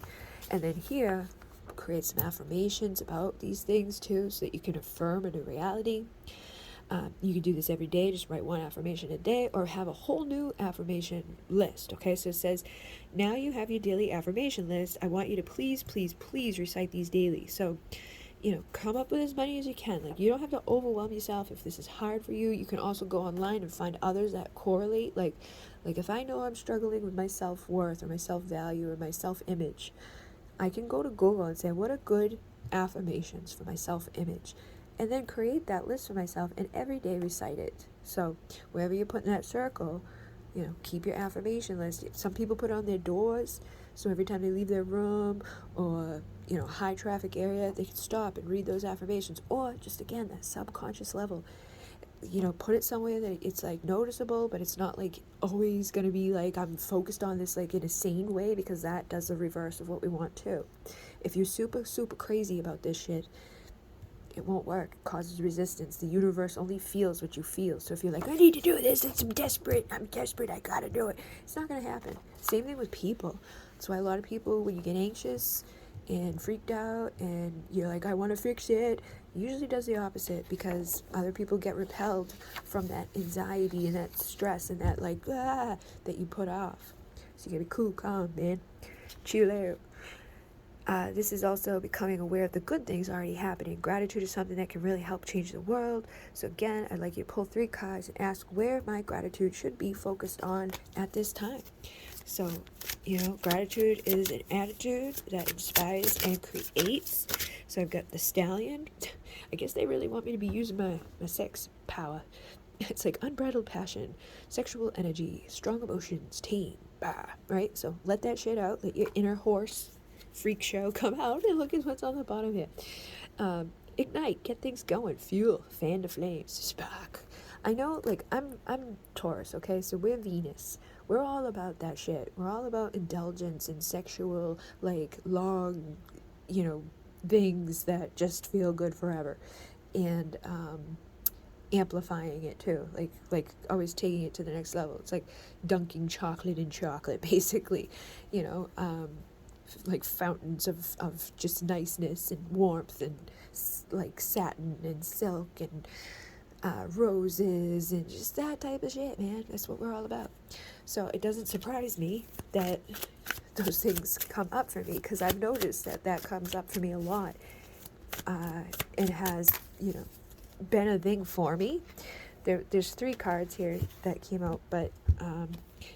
And then here, create some affirmations about these things too, so that you can affirm a new reality. You can do this every day. Just write one affirmation a day, or have a whole new affirmation list. Okay, so it says, now you have your daily affirmation list. I want you to please, please, please recite these daily. So, come up with as many as you can. Like, you don't have to overwhelm yourself. If this is hard for you, you can also go online and find others that correlate. Like if I know I'm struggling with my self-worth, or my self-value, or my self-image, I can go to Google and say, what are good affirmations for my self-image? And then create that list for myself, and every day recite it. So wherever you put in that circle, keep your affirmation list. Some people put it on their doors, so every time they leave their room, or high traffic area, they can stop and read those affirmations. Or just, again, that subconscious level, put it somewhere that it's like noticeable, but it's not like always going to be like I'm focused on this like in a sane way, because that does the reverse of what we want too. If you're super crazy about this shit, it won't work. It causes resistance. The universe only feels what you feel. So if you're like, I need to do this, I'm desperate, I gotta do it, it's not gonna happen. Same thing with people. That's why a lot of people, when you get anxious and freaked out and you're like, I want to fix it, usually does the opposite, because other people get repelled from that anxiety and that stress and that that you put off. So you gotta be cool, calm, man. Chill out. This is also becoming aware of the good things already happening. Gratitude is something that can really help change the world. So again, I'd like you to pull 3 cards and ask where my gratitude should be focused on at this time. So, gratitude is an attitude that inspires and creates. So I've got the Stallion. I guess they really want me to be using my sex power. It's like unbridled passion, sexual energy, strong emotions, tame, right? So let that shit out. Let your inner horse freak show come out, and look at what's on the bottom here. Ignite, get things going, fuel, fan the flames, spark. I know, I'm Taurus, okay, so we're Venus. We're all about that shit. We're all about indulgence and sexual, long, things that just feel good forever, and amplifying it too, like always taking it to the next level. It's like dunking chocolate in chocolate, basically, like fountains of just niceness and warmth, and like satin and silk and roses and just that type of shit, man. That's what we're all about. So it doesn't surprise me that those things come up for me, because I've noticed that comes up for me a lot. It has, been a thing for me. There's 3 cards here that came out, but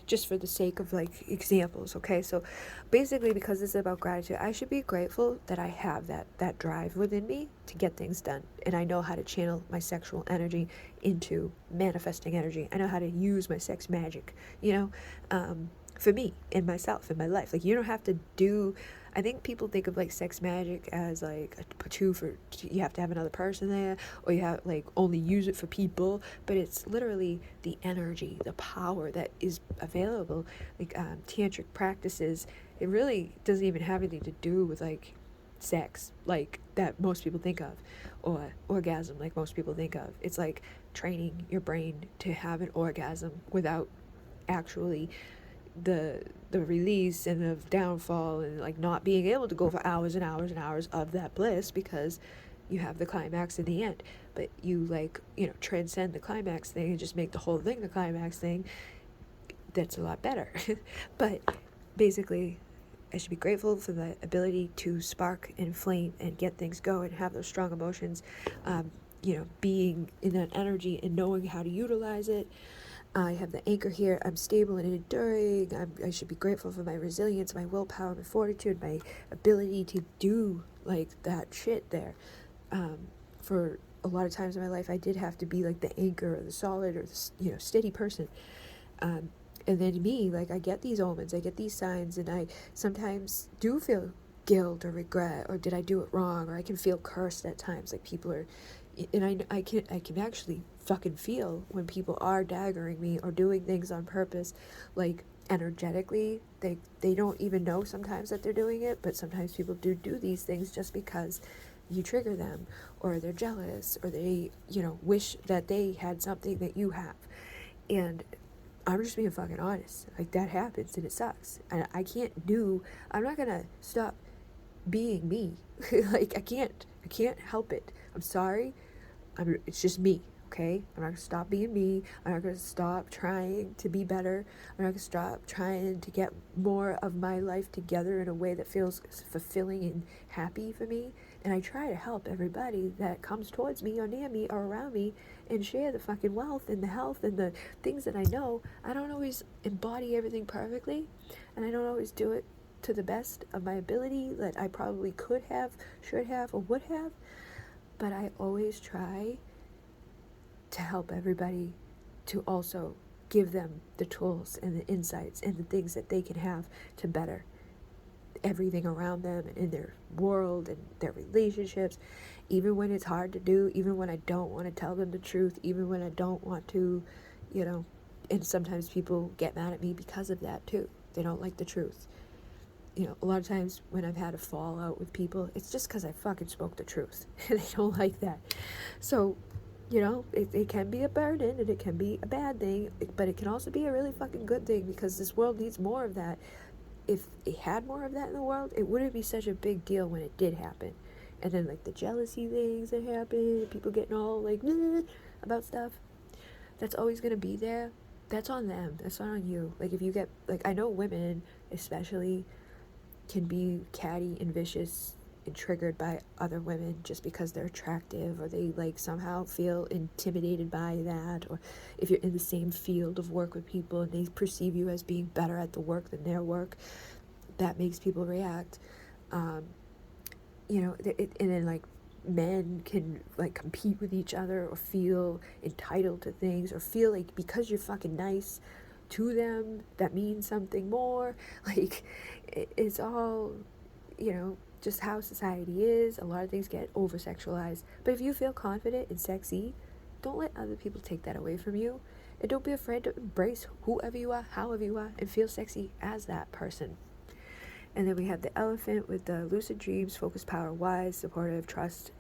just for the sake of examples, okay? So basically, because this is about gratitude, I should be grateful that I have that drive within me to get things done, and I know how to channel my sexual energy into manifesting energy. I know how to use my sex magic, for me, in myself, in my life. You don't have to do I think people think of like sex magic as like a two for, you have to have another person there, or you have like only use it for people, but it's literally the energy, the power that is available. Like tantric practices, it really doesn't even have anything to do with like sex like that most people think of, or orgasm like most people think of. It's like training your brain to have an orgasm without actually the release and the downfall, and like not being able to go for hours and hours and hours of that bliss because you have the climax in the end. But you like, you know, transcend the climax thing and just make the whole thing the climax thing. That's a lot better. But basically, I should be grateful for the ability to spark and flame and get things going, have those strong emotions, you know, being in that energy and knowing how to utilize it. I have the anchor here. I'm stable and enduring. I should be grateful for my resilience, my willpower, my fortitude, my ability to do like that shit there. For a lot of times in my life, I did have to be like the anchor or the solid or the, you know, steady person. And then me, like, I get these omens, I get these signs, and I sometimes do feel guilt or regret, or did I do it wrong, or I can feel cursed at times, like people are, and I can actually fucking feel when people are daggering me or doing things on purpose, like energetically, they don't even know sometimes that they're doing it, but sometimes people do these things just because you trigger them, or they're jealous, or they, you know, wish that they had something that you have. And I'm just being fucking honest. Like, that happens and it sucks. And I'm not gonna stop being me. Like, I can't help it. I'm sorry. It's just me, okay? I'm not gonna stop being me. I'm not gonna stop trying to be better. I'm not gonna stop trying to get more of my life together in a way that feels fulfilling and happy for me. And I try to help everybody that comes towards me or near me or around me and share the fucking wealth and the health and the things that I know. I don't always embody everything perfectly, and I don't always do it to the best of my ability that I probably could have, should have, or would have. But I always try to help everybody, to also give them the tools and the insights and the things that they can have to better everything around them and in their world and their relationships, even when it's hard to do, even when I don't want to tell them the truth, even when I don't want to, you know. And sometimes people get mad at me because of that too. They don't like the truth. You know, a lot of times when I've had a fallout with people, it's just because I fucking spoke the truth and they don't like that. So, you know, it can be a burden and it can be a bad thing, but it can also be a really fucking good thing, because this world needs more of that. If it had more of that in the world, it wouldn't be such a big deal when it did happen. And then like the jealousy things that happen, people getting all like about stuff, that's always gonna be there. That's on them. That's not on you. Like, if you get, like, I know women especially can be catty and vicious and triggered by other women just because they're attractive, or they like somehow feel intimidated by that, or if you're in the same field of work with people and they perceive you as being better at the work than their work, that makes people react. You know, and then like men can like compete with each other, or feel entitled to things, or feel like because you're fucking nice to them that means something more. Like, it's all, you know, just how society is. A lot of things get over sexualized, but if you feel confident and sexy, don't let other people take that away from you, and don't be afraid to embrace whoever you are, however you are, and feel sexy as that person. And then we have the elephant with the lucid dreams, focus, power, wise, supportive, trust,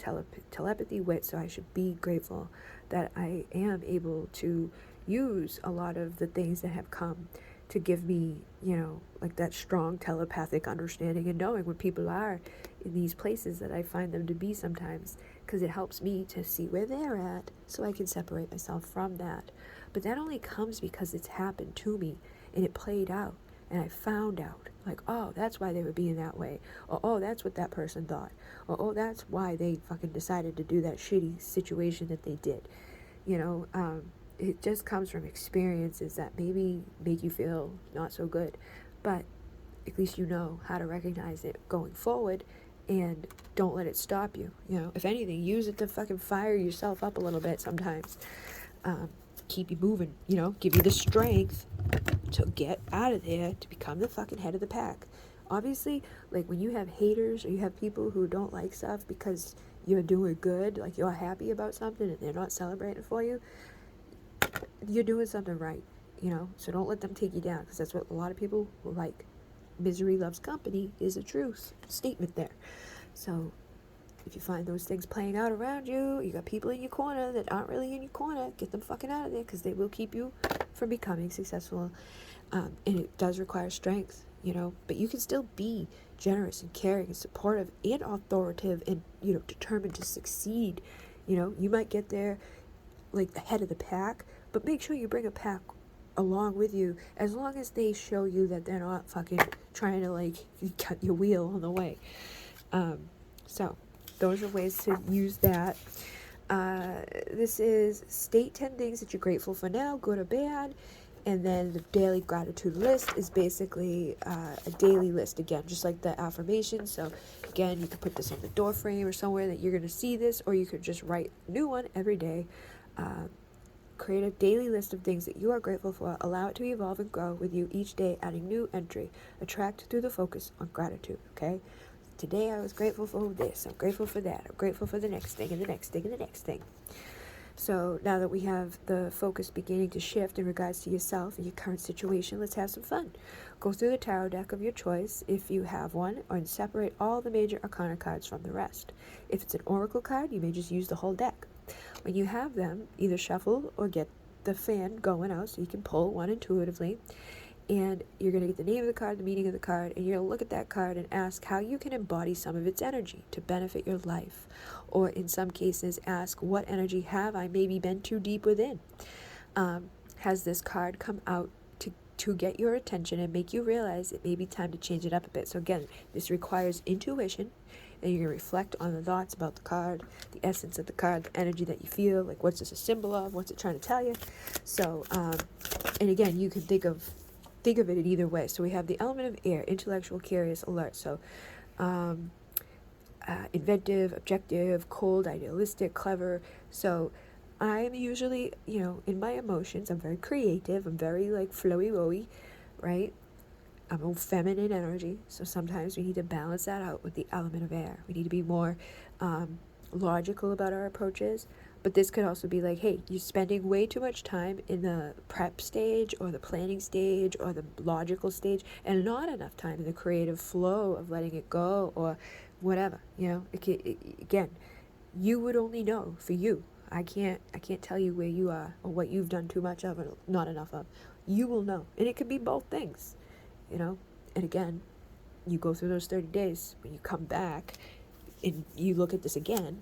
telepathy, wit. So I should be grateful that I am able to use a lot of the things that have come to give me, you know, like that strong telepathic understanding and knowing when people are in these places that I find them to be sometimes, because it helps me to see where they're at so I can separate myself from that. But that only comes because it's happened to me and it played out. And I found out, like, oh, that's why they were being that way. Or, oh, that's what that person thought. Or, oh, that's why they fucking decided to do that shitty situation that they did. You know, it just comes from experiences that maybe make you feel not so good. But at least you know how to recognize it going forward, and don't let it stop you. You know, if anything, use it to fucking fire yourself up a little bit sometimes. Keep you moving, you know, give you the strength to get out of there, to become the fucking head of the pack. Obviously, like when you have haters or you have people who don't like stuff because you're doing good, like you're happy about something and they're not celebrating for you, you're doing something right, you know? So don't let them take you down, because that's what a lot of people will like. Misery loves company is a truth statement there. So if you find those things playing out around you, you got people in your corner that aren't really in your corner, get them fucking out of there, because they will keep you from becoming successful. And it does require strength, you know, but you can still be generous and caring and supportive and authoritative and, you know, determined to succeed. You know, you might get there like ahead of the pack, but make sure you bring a pack along with you, as long as they show you that they're not fucking trying to like cut your wheel on the way. So those are ways to use that. This is state 10 things that you're grateful for now, good or bad. And then the daily gratitude list is basically a daily list, again, just like the affirmation. So again, you can put this on the door frame or somewhere that you're going to see this, or you could just write a new one every day. Create a daily list of things that you are grateful for. Allow it to evolve and grow with you each day, adding new entry. Attract through the focus on gratitude, okay? Today I was grateful for this, I'm grateful for that, I'm grateful for the next thing and the next thing and the next thing. So now that we have the focus beginning to shift in regards to yourself and your current situation, let's have some fun. Go through the tarot deck of your choice if you have one, and separate all the major arcana cards from the rest. If it's an oracle card, you may just use the whole deck. When you have them, either shuffle or get the fan going out so you can pull one intuitively. And you're going to get the name of the card, the meaning of the card, and you're going to look at that card and ask how you can embody some of its energy to benefit your life. Or in some cases, ask, what energy have I maybe been too deep within? Has this card come out to get your attention and make you realize it may be time to change it up a bit? So again, this requires intuition, and you're going to reflect on the thoughts about the card, the essence of the card, the energy that you feel, like what's this a symbol of, what's it trying to tell you? So, and again, you can think of it in either way. So we have the element of air, intellectual, curious, alert. So inventive, objective, cold, idealistic, clever. So I'm usually, you know, in my emotions, I'm very creative. I'm very like flowy-wowy, right? I'm a feminine energy. So sometimes we need to balance that out with the element of air. We need to be more logical about our approaches. But this could also be like, hey, you're spending way too much time in the prep stage or the planning stage or the logical stage, and not enough time in the creative flow of letting it go or whatever. You know, again, you would only know for you. I can't tell you where you are or what you've done too much of or not enough of. You will know, and it could be both things. You know, and again, you go through those 30 days. When you come back and you look at this again,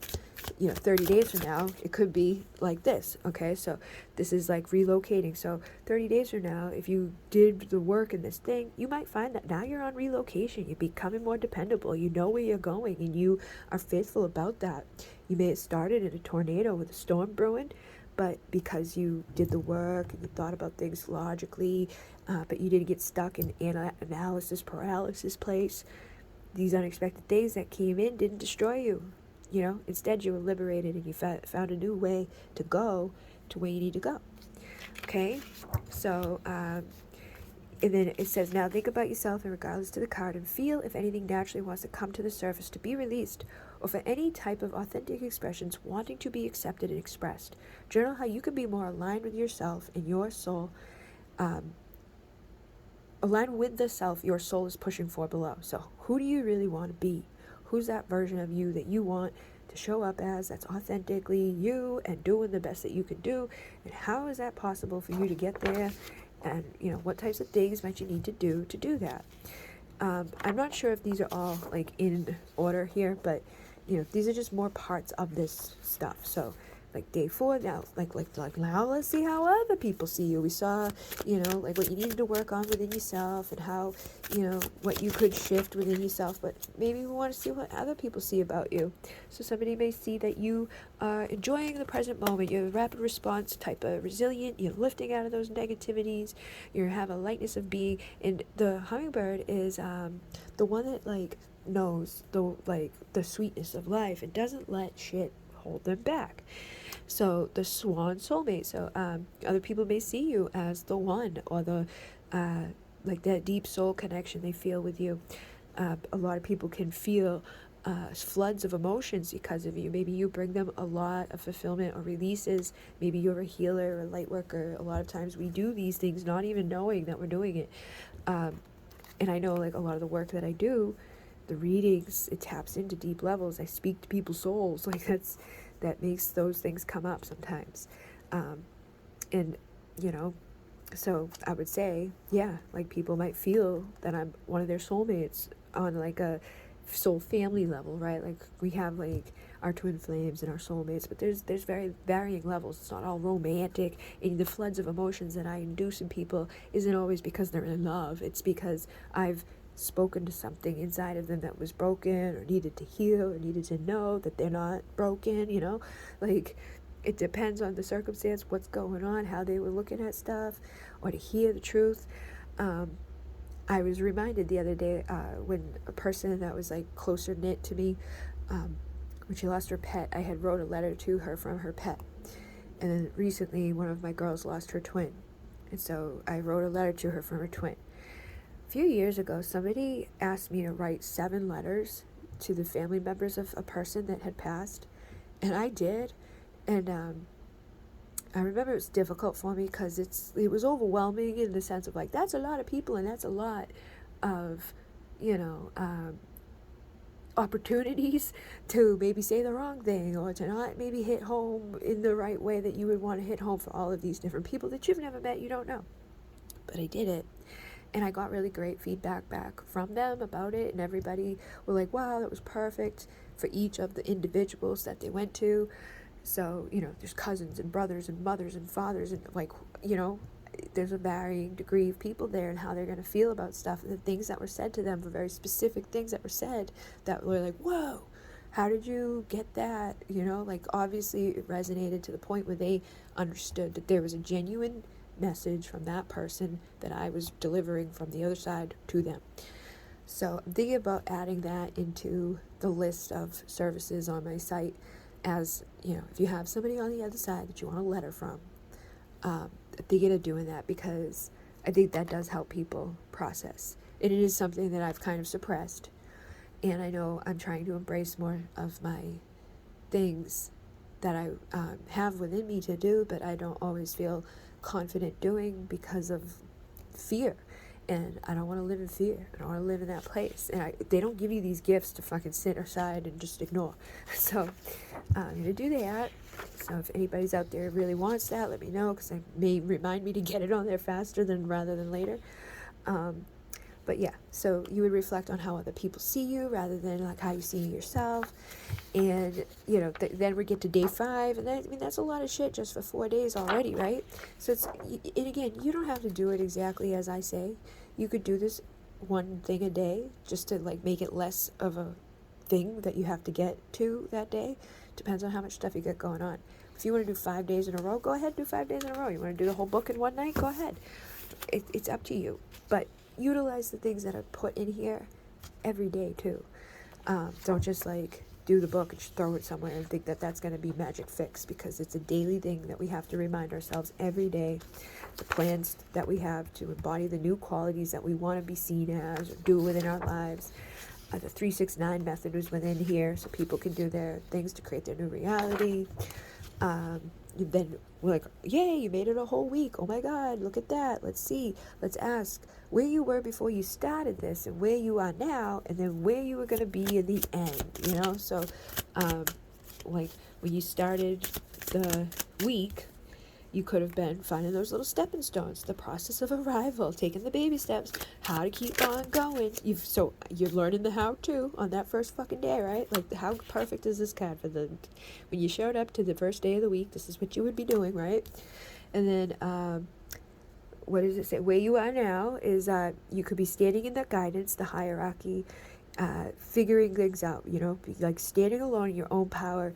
you know, 30 days from now, it could be like this, okay? So this is like relocating. So 30 days from now, if you did the work in this thing, you might find that now you're on relocation. You're becoming more dependable. You know where you're going, and you are faithful about that. You may have started in a tornado with a storm brewing, but because you did the work and you thought about things logically, but you didn't get stuck in analysis paralysis place, these unexpected things that came in didn't destroy you. You know, instead you were liberated and you found a new way to go to where you need to go. Okay, so and then it says, now think about yourself and regardless to the card, and feel if anything naturally wants to come to the surface to be released, or for any type of authentic expressions wanting to be accepted and expressed. Journal how you can be more aligned with yourself and your soul, aligned with the self your soul is pushing for below. So who do you really want to be? Who's that version of you that you want to show up as, that's authentically you and doing the best that you can do? And how is that possible for you to get there? And, you know, what types of things might you need to do that? I'm not sure if these are all, like, in order here, but, you know, these are just more parts of this stuff. So, like, day 4, now, like now let's see how other people see you. We saw, you know, like, what you needed to work on within yourself and how, you know, what you could shift within yourself, but maybe we want to see what other people see about you. So somebody may see that you are enjoying the present moment, you're a rapid response type of resilient, you're lifting out of those negativities, you have a lightness of being, and the hummingbird is the one that, like, knows the sweetness of life and doesn't let shit hold them back. So the swan soulmate, so other people may see you as the one, or the like that deep soul connection they feel with you. A lot of people can feel floods of emotions because of you. Maybe you bring them a lot of fulfillment or releases. Maybe you're a healer or a light worker. A lot of times we do these things not even knowing that we're doing it. And I know, like, a lot of the work that I do, the readings, it taps into deep levels. I speak to people's souls. Like, that makes those things come up sometimes. And, you know, so I would say, yeah, like, people might feel that I'm one of their soulmates on, like, a soul family level, right? Like, we have, like, our twin flames and our soulmates, but there's very varying levels. It's not all romantic, and the floods of emotions that I induce in people isn't always because they're in love. It's because I've spoken to something inside of them that was broken or needed to heal or needed to know that they're not broken, you know? Like, it depends on the circumstance, what's going on, how they were looking at stuff, or to hear the truth. I was reminded the other day when a person that was, like, closer knit to me, when she lost her pet, I had wrote a letter to her from her pet. And then recently one of my girls lost her twin. And so I wrote a letter to her from her twin. A few years ago, somebody asked me to write 7 letters to the family members of a person that had passed. And I did. And I remember it was difficult for me because it was overwhelming in the sense of, like, that's a lot of people and that's a lot of, you know, opportunities to maybe say the wrong thing or to not maybe hit home in the right way that you would want to hit home for all of these different people that you've never met, you don't know. But I did it. And I got really great feedback back from them about it, and everybody were like, wow, that was perfect for each of the individuals that they went to. So, you know, there's cousins and brothers and mothers and fathers, and, like, you know, there's a varying degree of people there and how they're going to feel about stuff. And the things that were said to them were very specific things that were said that were like, whoa, how did you get that? You know, like, obviously it resonated to the point where they understood that there was a genuine message from that person that I was delivering from the other side to them. So I'm thinking about adding that into the list of services on my site as, you know, if you have somebody on the other side that you want a letter from, I'm thinking of doing that because I think that does help people process. And it is something that I've kind of suppressed. And I know I'm trying to embrace more of my things that I have within me to do, but I don't always feel confident doing because of fear. And I don't want to live in fear. I don't want to live in that place. And they don't give you these gifts to fucking sit aside and just ignore. So I'm going to do that. So if anybody's out there really wants that, let me know, because it may remind me to get it on there faster rather than later. But yeah, so you would reflect on how other people see you rather than, like, how you see yourself. And, you know, then we get to day 5, and then, I mean, that's a lot of shit just for 4 days already, right? So and again, you don't have to do it exactly as I say. You could do this one thing a day just to, like, make it less of a thing that you have to get to that day. Depends on how much stuff you got going on. If you want to do 5 days in a row, go ahead, do 5 days in a row. You want to do the whole book in one night, go ahead. It's up to you. But utilize the things that are put in here every day too. Don't just, like, do the book and just throw it somewhere and think that that's going to be magic fix, because it's a daily thing that we have to remind ourselves every day. The plans that we have to embody the new qualities that we want to be seen as or do within our lives. The 369 method was within here, so people can do their things to create their new reality. Then we're like, yay, you made it a whole week. Oh my God, look at that. Let's see. Let's ask where you were before you started this and where you are now, and then where you were going to be in the end, you know? So, like, when you started the week, you could have been finding those little stepping stones, the process of arrival, taking the baby steps, how to keep on going. So you're learning the how-to on that first fucking day, right? Like, how perfect is this card for when you showed up to the first day of the week, this is what you would be doing, right? And then, what does it say? Where you are now is you could be standing in that guidance, the hierarchy, figuring things out, you know, like standing alone in your own power.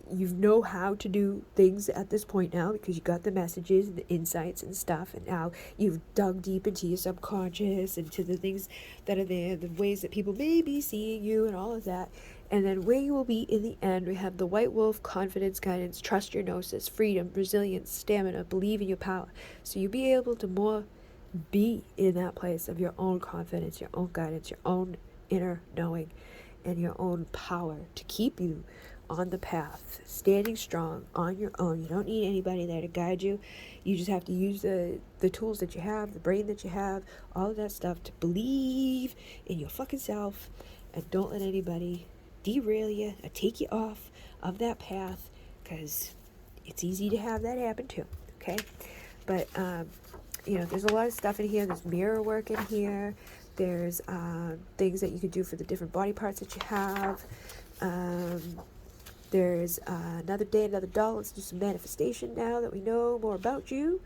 You know how to do things at this point now because you got the messages and the insights and stuff, and now you've dug deep into your subconscious and to the things that are there, the ways that people may be seeing you and all of that. And then where you will be in the end, we have the white wolf, confidence, guidance, trust your gnosis, freedom, resilience, stamina, believe in your power. So you'll be able to more be in that place of your own confidence, your own guidance, your own inner knowing and your own power to keep you on the path, standing strong on your own. You don't need anybody there to guide you. You just have to use the tools that you have, the brain that you have, all of that stuff to believe in your fucking self, and don't let anybody derail you or take you off of that path, because it's easy to have that happen too, okay? But there's a lot of stuff in here. There's mirror work in here. There's things that you can do for the different body parts that you have. There's another day, another dollar. Let's do some manifestation now that we know more about you.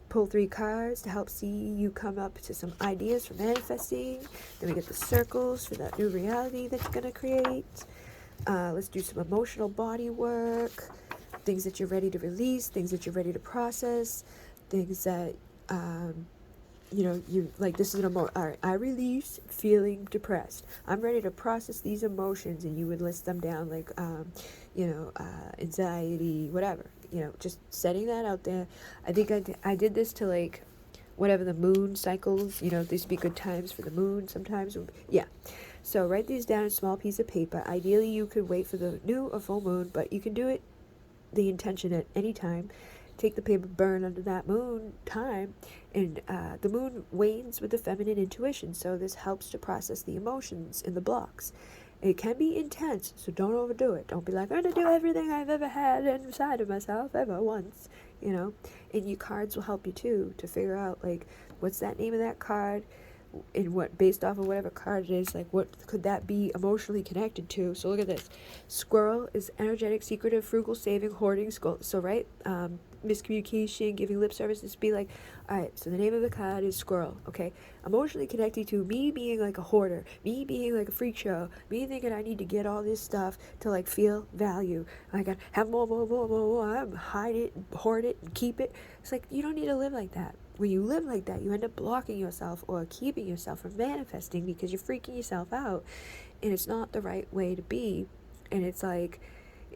Pull 3 cards to help see you come up to some ideas for manifesting. Then we get the circles for that new reality that you're going to create. Let's do some emotional body work. Things that you're ready to release, things that you're ready to process, things that, you like. This is an all right, I release feeling depressed. I'm ready to process these emotions, and you would list them down like, anxiety, whatever, just setting that out there. I think I did this to like whatever the moon cycles, these would be good times for the moon sometimes. Yeah. So write these down in a small piece of paper. Ideally, you could wait for the new or full moon, but you can do it, the intention, at any time. Take the paper, burn under that moon time, and the moon wanes with the feminine intuition, so this helps to process the emotions and the blocks. It can be intense, so don't overdo it. Don't be like, I'm going to do everything I've ever had inside of myself ever once, And your cards will help you too to figure out, like, what's that name of that card, and what, based off of whatever card it is, like, what could that be emotionally connected to. So look at this. Squirrel is energetic, secretive, frugal, saving, hoarding. So right, miscommunication, giving lip service. This be like, all right, so the name of the card is squirrel, okay? Emotionally connected to me being like a hoarder, me being like a freak show, me thinking I need to get all this stuff to like feel value. I gotta have more. I'm hide it, hoard it, and keep it. It's like, you don't need to live like that. When you live like that, you end up blocking yourself or keeping yourself from manifesting because you're freaking yourself out, and it's not the right way to be. And it's like,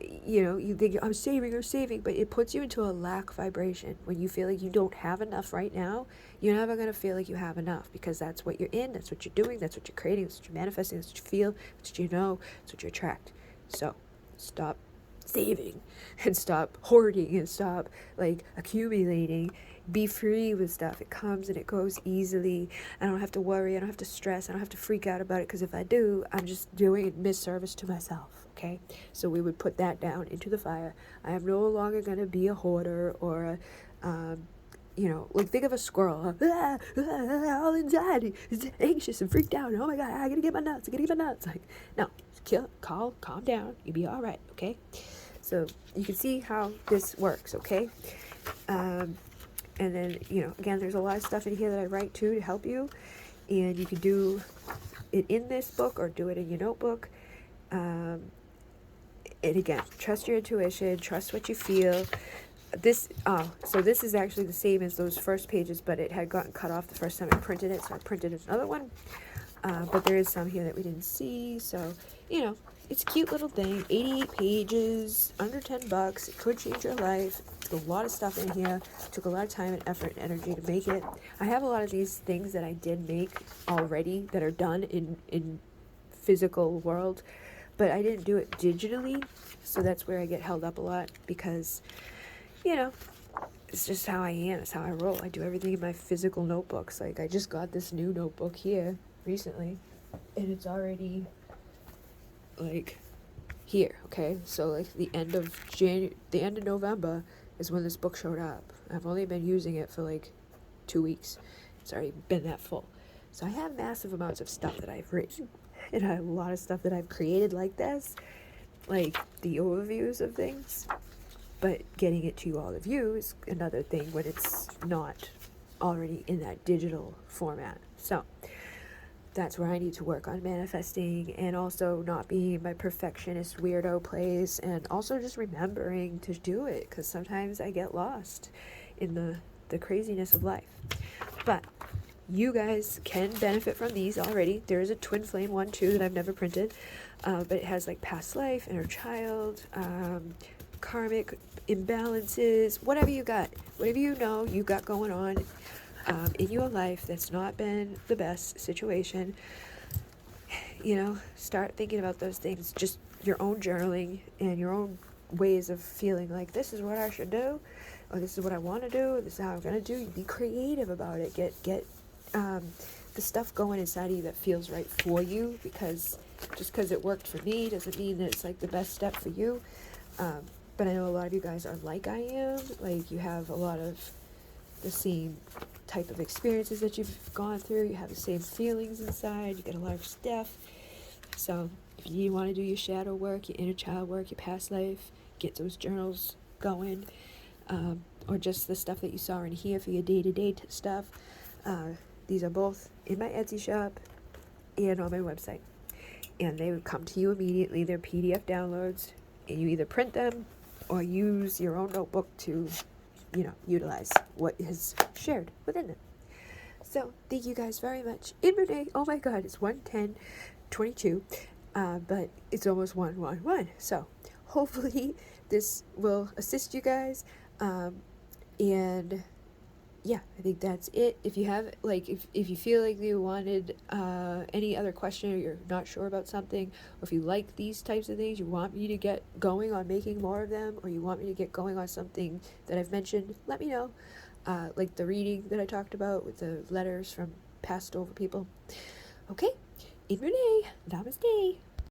you think I'm saving, but it puts you into a lack vibration. When you feel like you don't have enough right now, you're never going to feel like you have enough, because that's what you're in, that's what you're doing, that's what you're creating, that's what you're manifesting, that's what you feel, that's what you know, that's what you attract. So stop saving and stop hoarding and stop like accumulating. Be free with stuff. It comes and it goes easily. I don't have to worry. I don't have to stress. I don't have to freak out about it, because if I do, I'm just doing a misservice to myself. Okay, so we would put that down into the fire. I am no longer going to be a hoarder or a like, think of a squirrel, all anxiety, anxious and freaked out, and oh my god, I gotta get my nuts, like, no, calm down, you'll be all right. Okay, so you can see how this works. Okay, and then again, there's a lot of stuff in here that I write to help you, and you can do it in this book or do it in your notebook. And again, trust your intuition, trust what you feel. So this is actually the same as those first pages, but it had gotten cut off the first time I printed it, so I printed another one. But there is some here that we didn't see, so, it's a cute little thing. 88 pages, under $10. It could change your life. There's a lot of stuff in here. It took a lot of time and effort and energy to make it. I have a lot of these things that I did make already that are done in physical world, but I didn't do it digitally, so that's where I get held up a lot, because it's just how I am. It's how I roll. I do everything in my physical notebooks. Like, I just got this new notebook here recently, and it's already like here. Okay, so like the end of November is when this book showed up. I've only been using it for like 2 weeks. It's already been that full. So I have massive amounts of stuff that I've written, and I have a lot of stuff that I've created like this, like the overviews of things. But getting it to all of you is another thing when it's not already in that digital format. So that's where I need to work on manifesting, and also not being in my perfectionist weirdo place, and also just remembering to do it, because sometimes I get lost in the craziness of life. But you guys can benefit from these already. There is a twin flame one too that I've never printed, but it has like past life, inner child, karmic imbalances, whatever you got, whatever you got going on in your life that's not been the best situation. start thinking about those things, just your own journaling and your own ways of feeling like this is what I should do, or this is what I want to do, this is how I'm going to do. Be creative about it. Get the stuff going inside of you that feels right for you, because just because it worked for me doesn't mean that it's like the best step for you. But I know a lot of you guys are like I am, like you have a lot of the same type of experiences that you've gone through, you have the same feelings inside, you get a lot of stuff. So if you want to do your shadow work, your inner child work, your past life, get those journals going, or just the stuff that you saw in here for your day-to-day stuff, these are both in my Etsy shop and on my website, and they would come to you immediately. They're PDF downloads, and you either print them or use your own notebook to utilize what is shared within them. So thank you guys very much. In Munay, oh my god, it's 1:10:22, but it's almost 1:11. So hopefully this will assist you guys. And yeah, I think that's it. If you have, if you feel like you wanted any other question, or you're not sure about something, or if you like these types of things, you want me to get going on making more of them, or you want me to get going on something that I've mentioned, let me know. Like the reading that I talked about with the letters from passed over people. Okay, in Munay, namaste.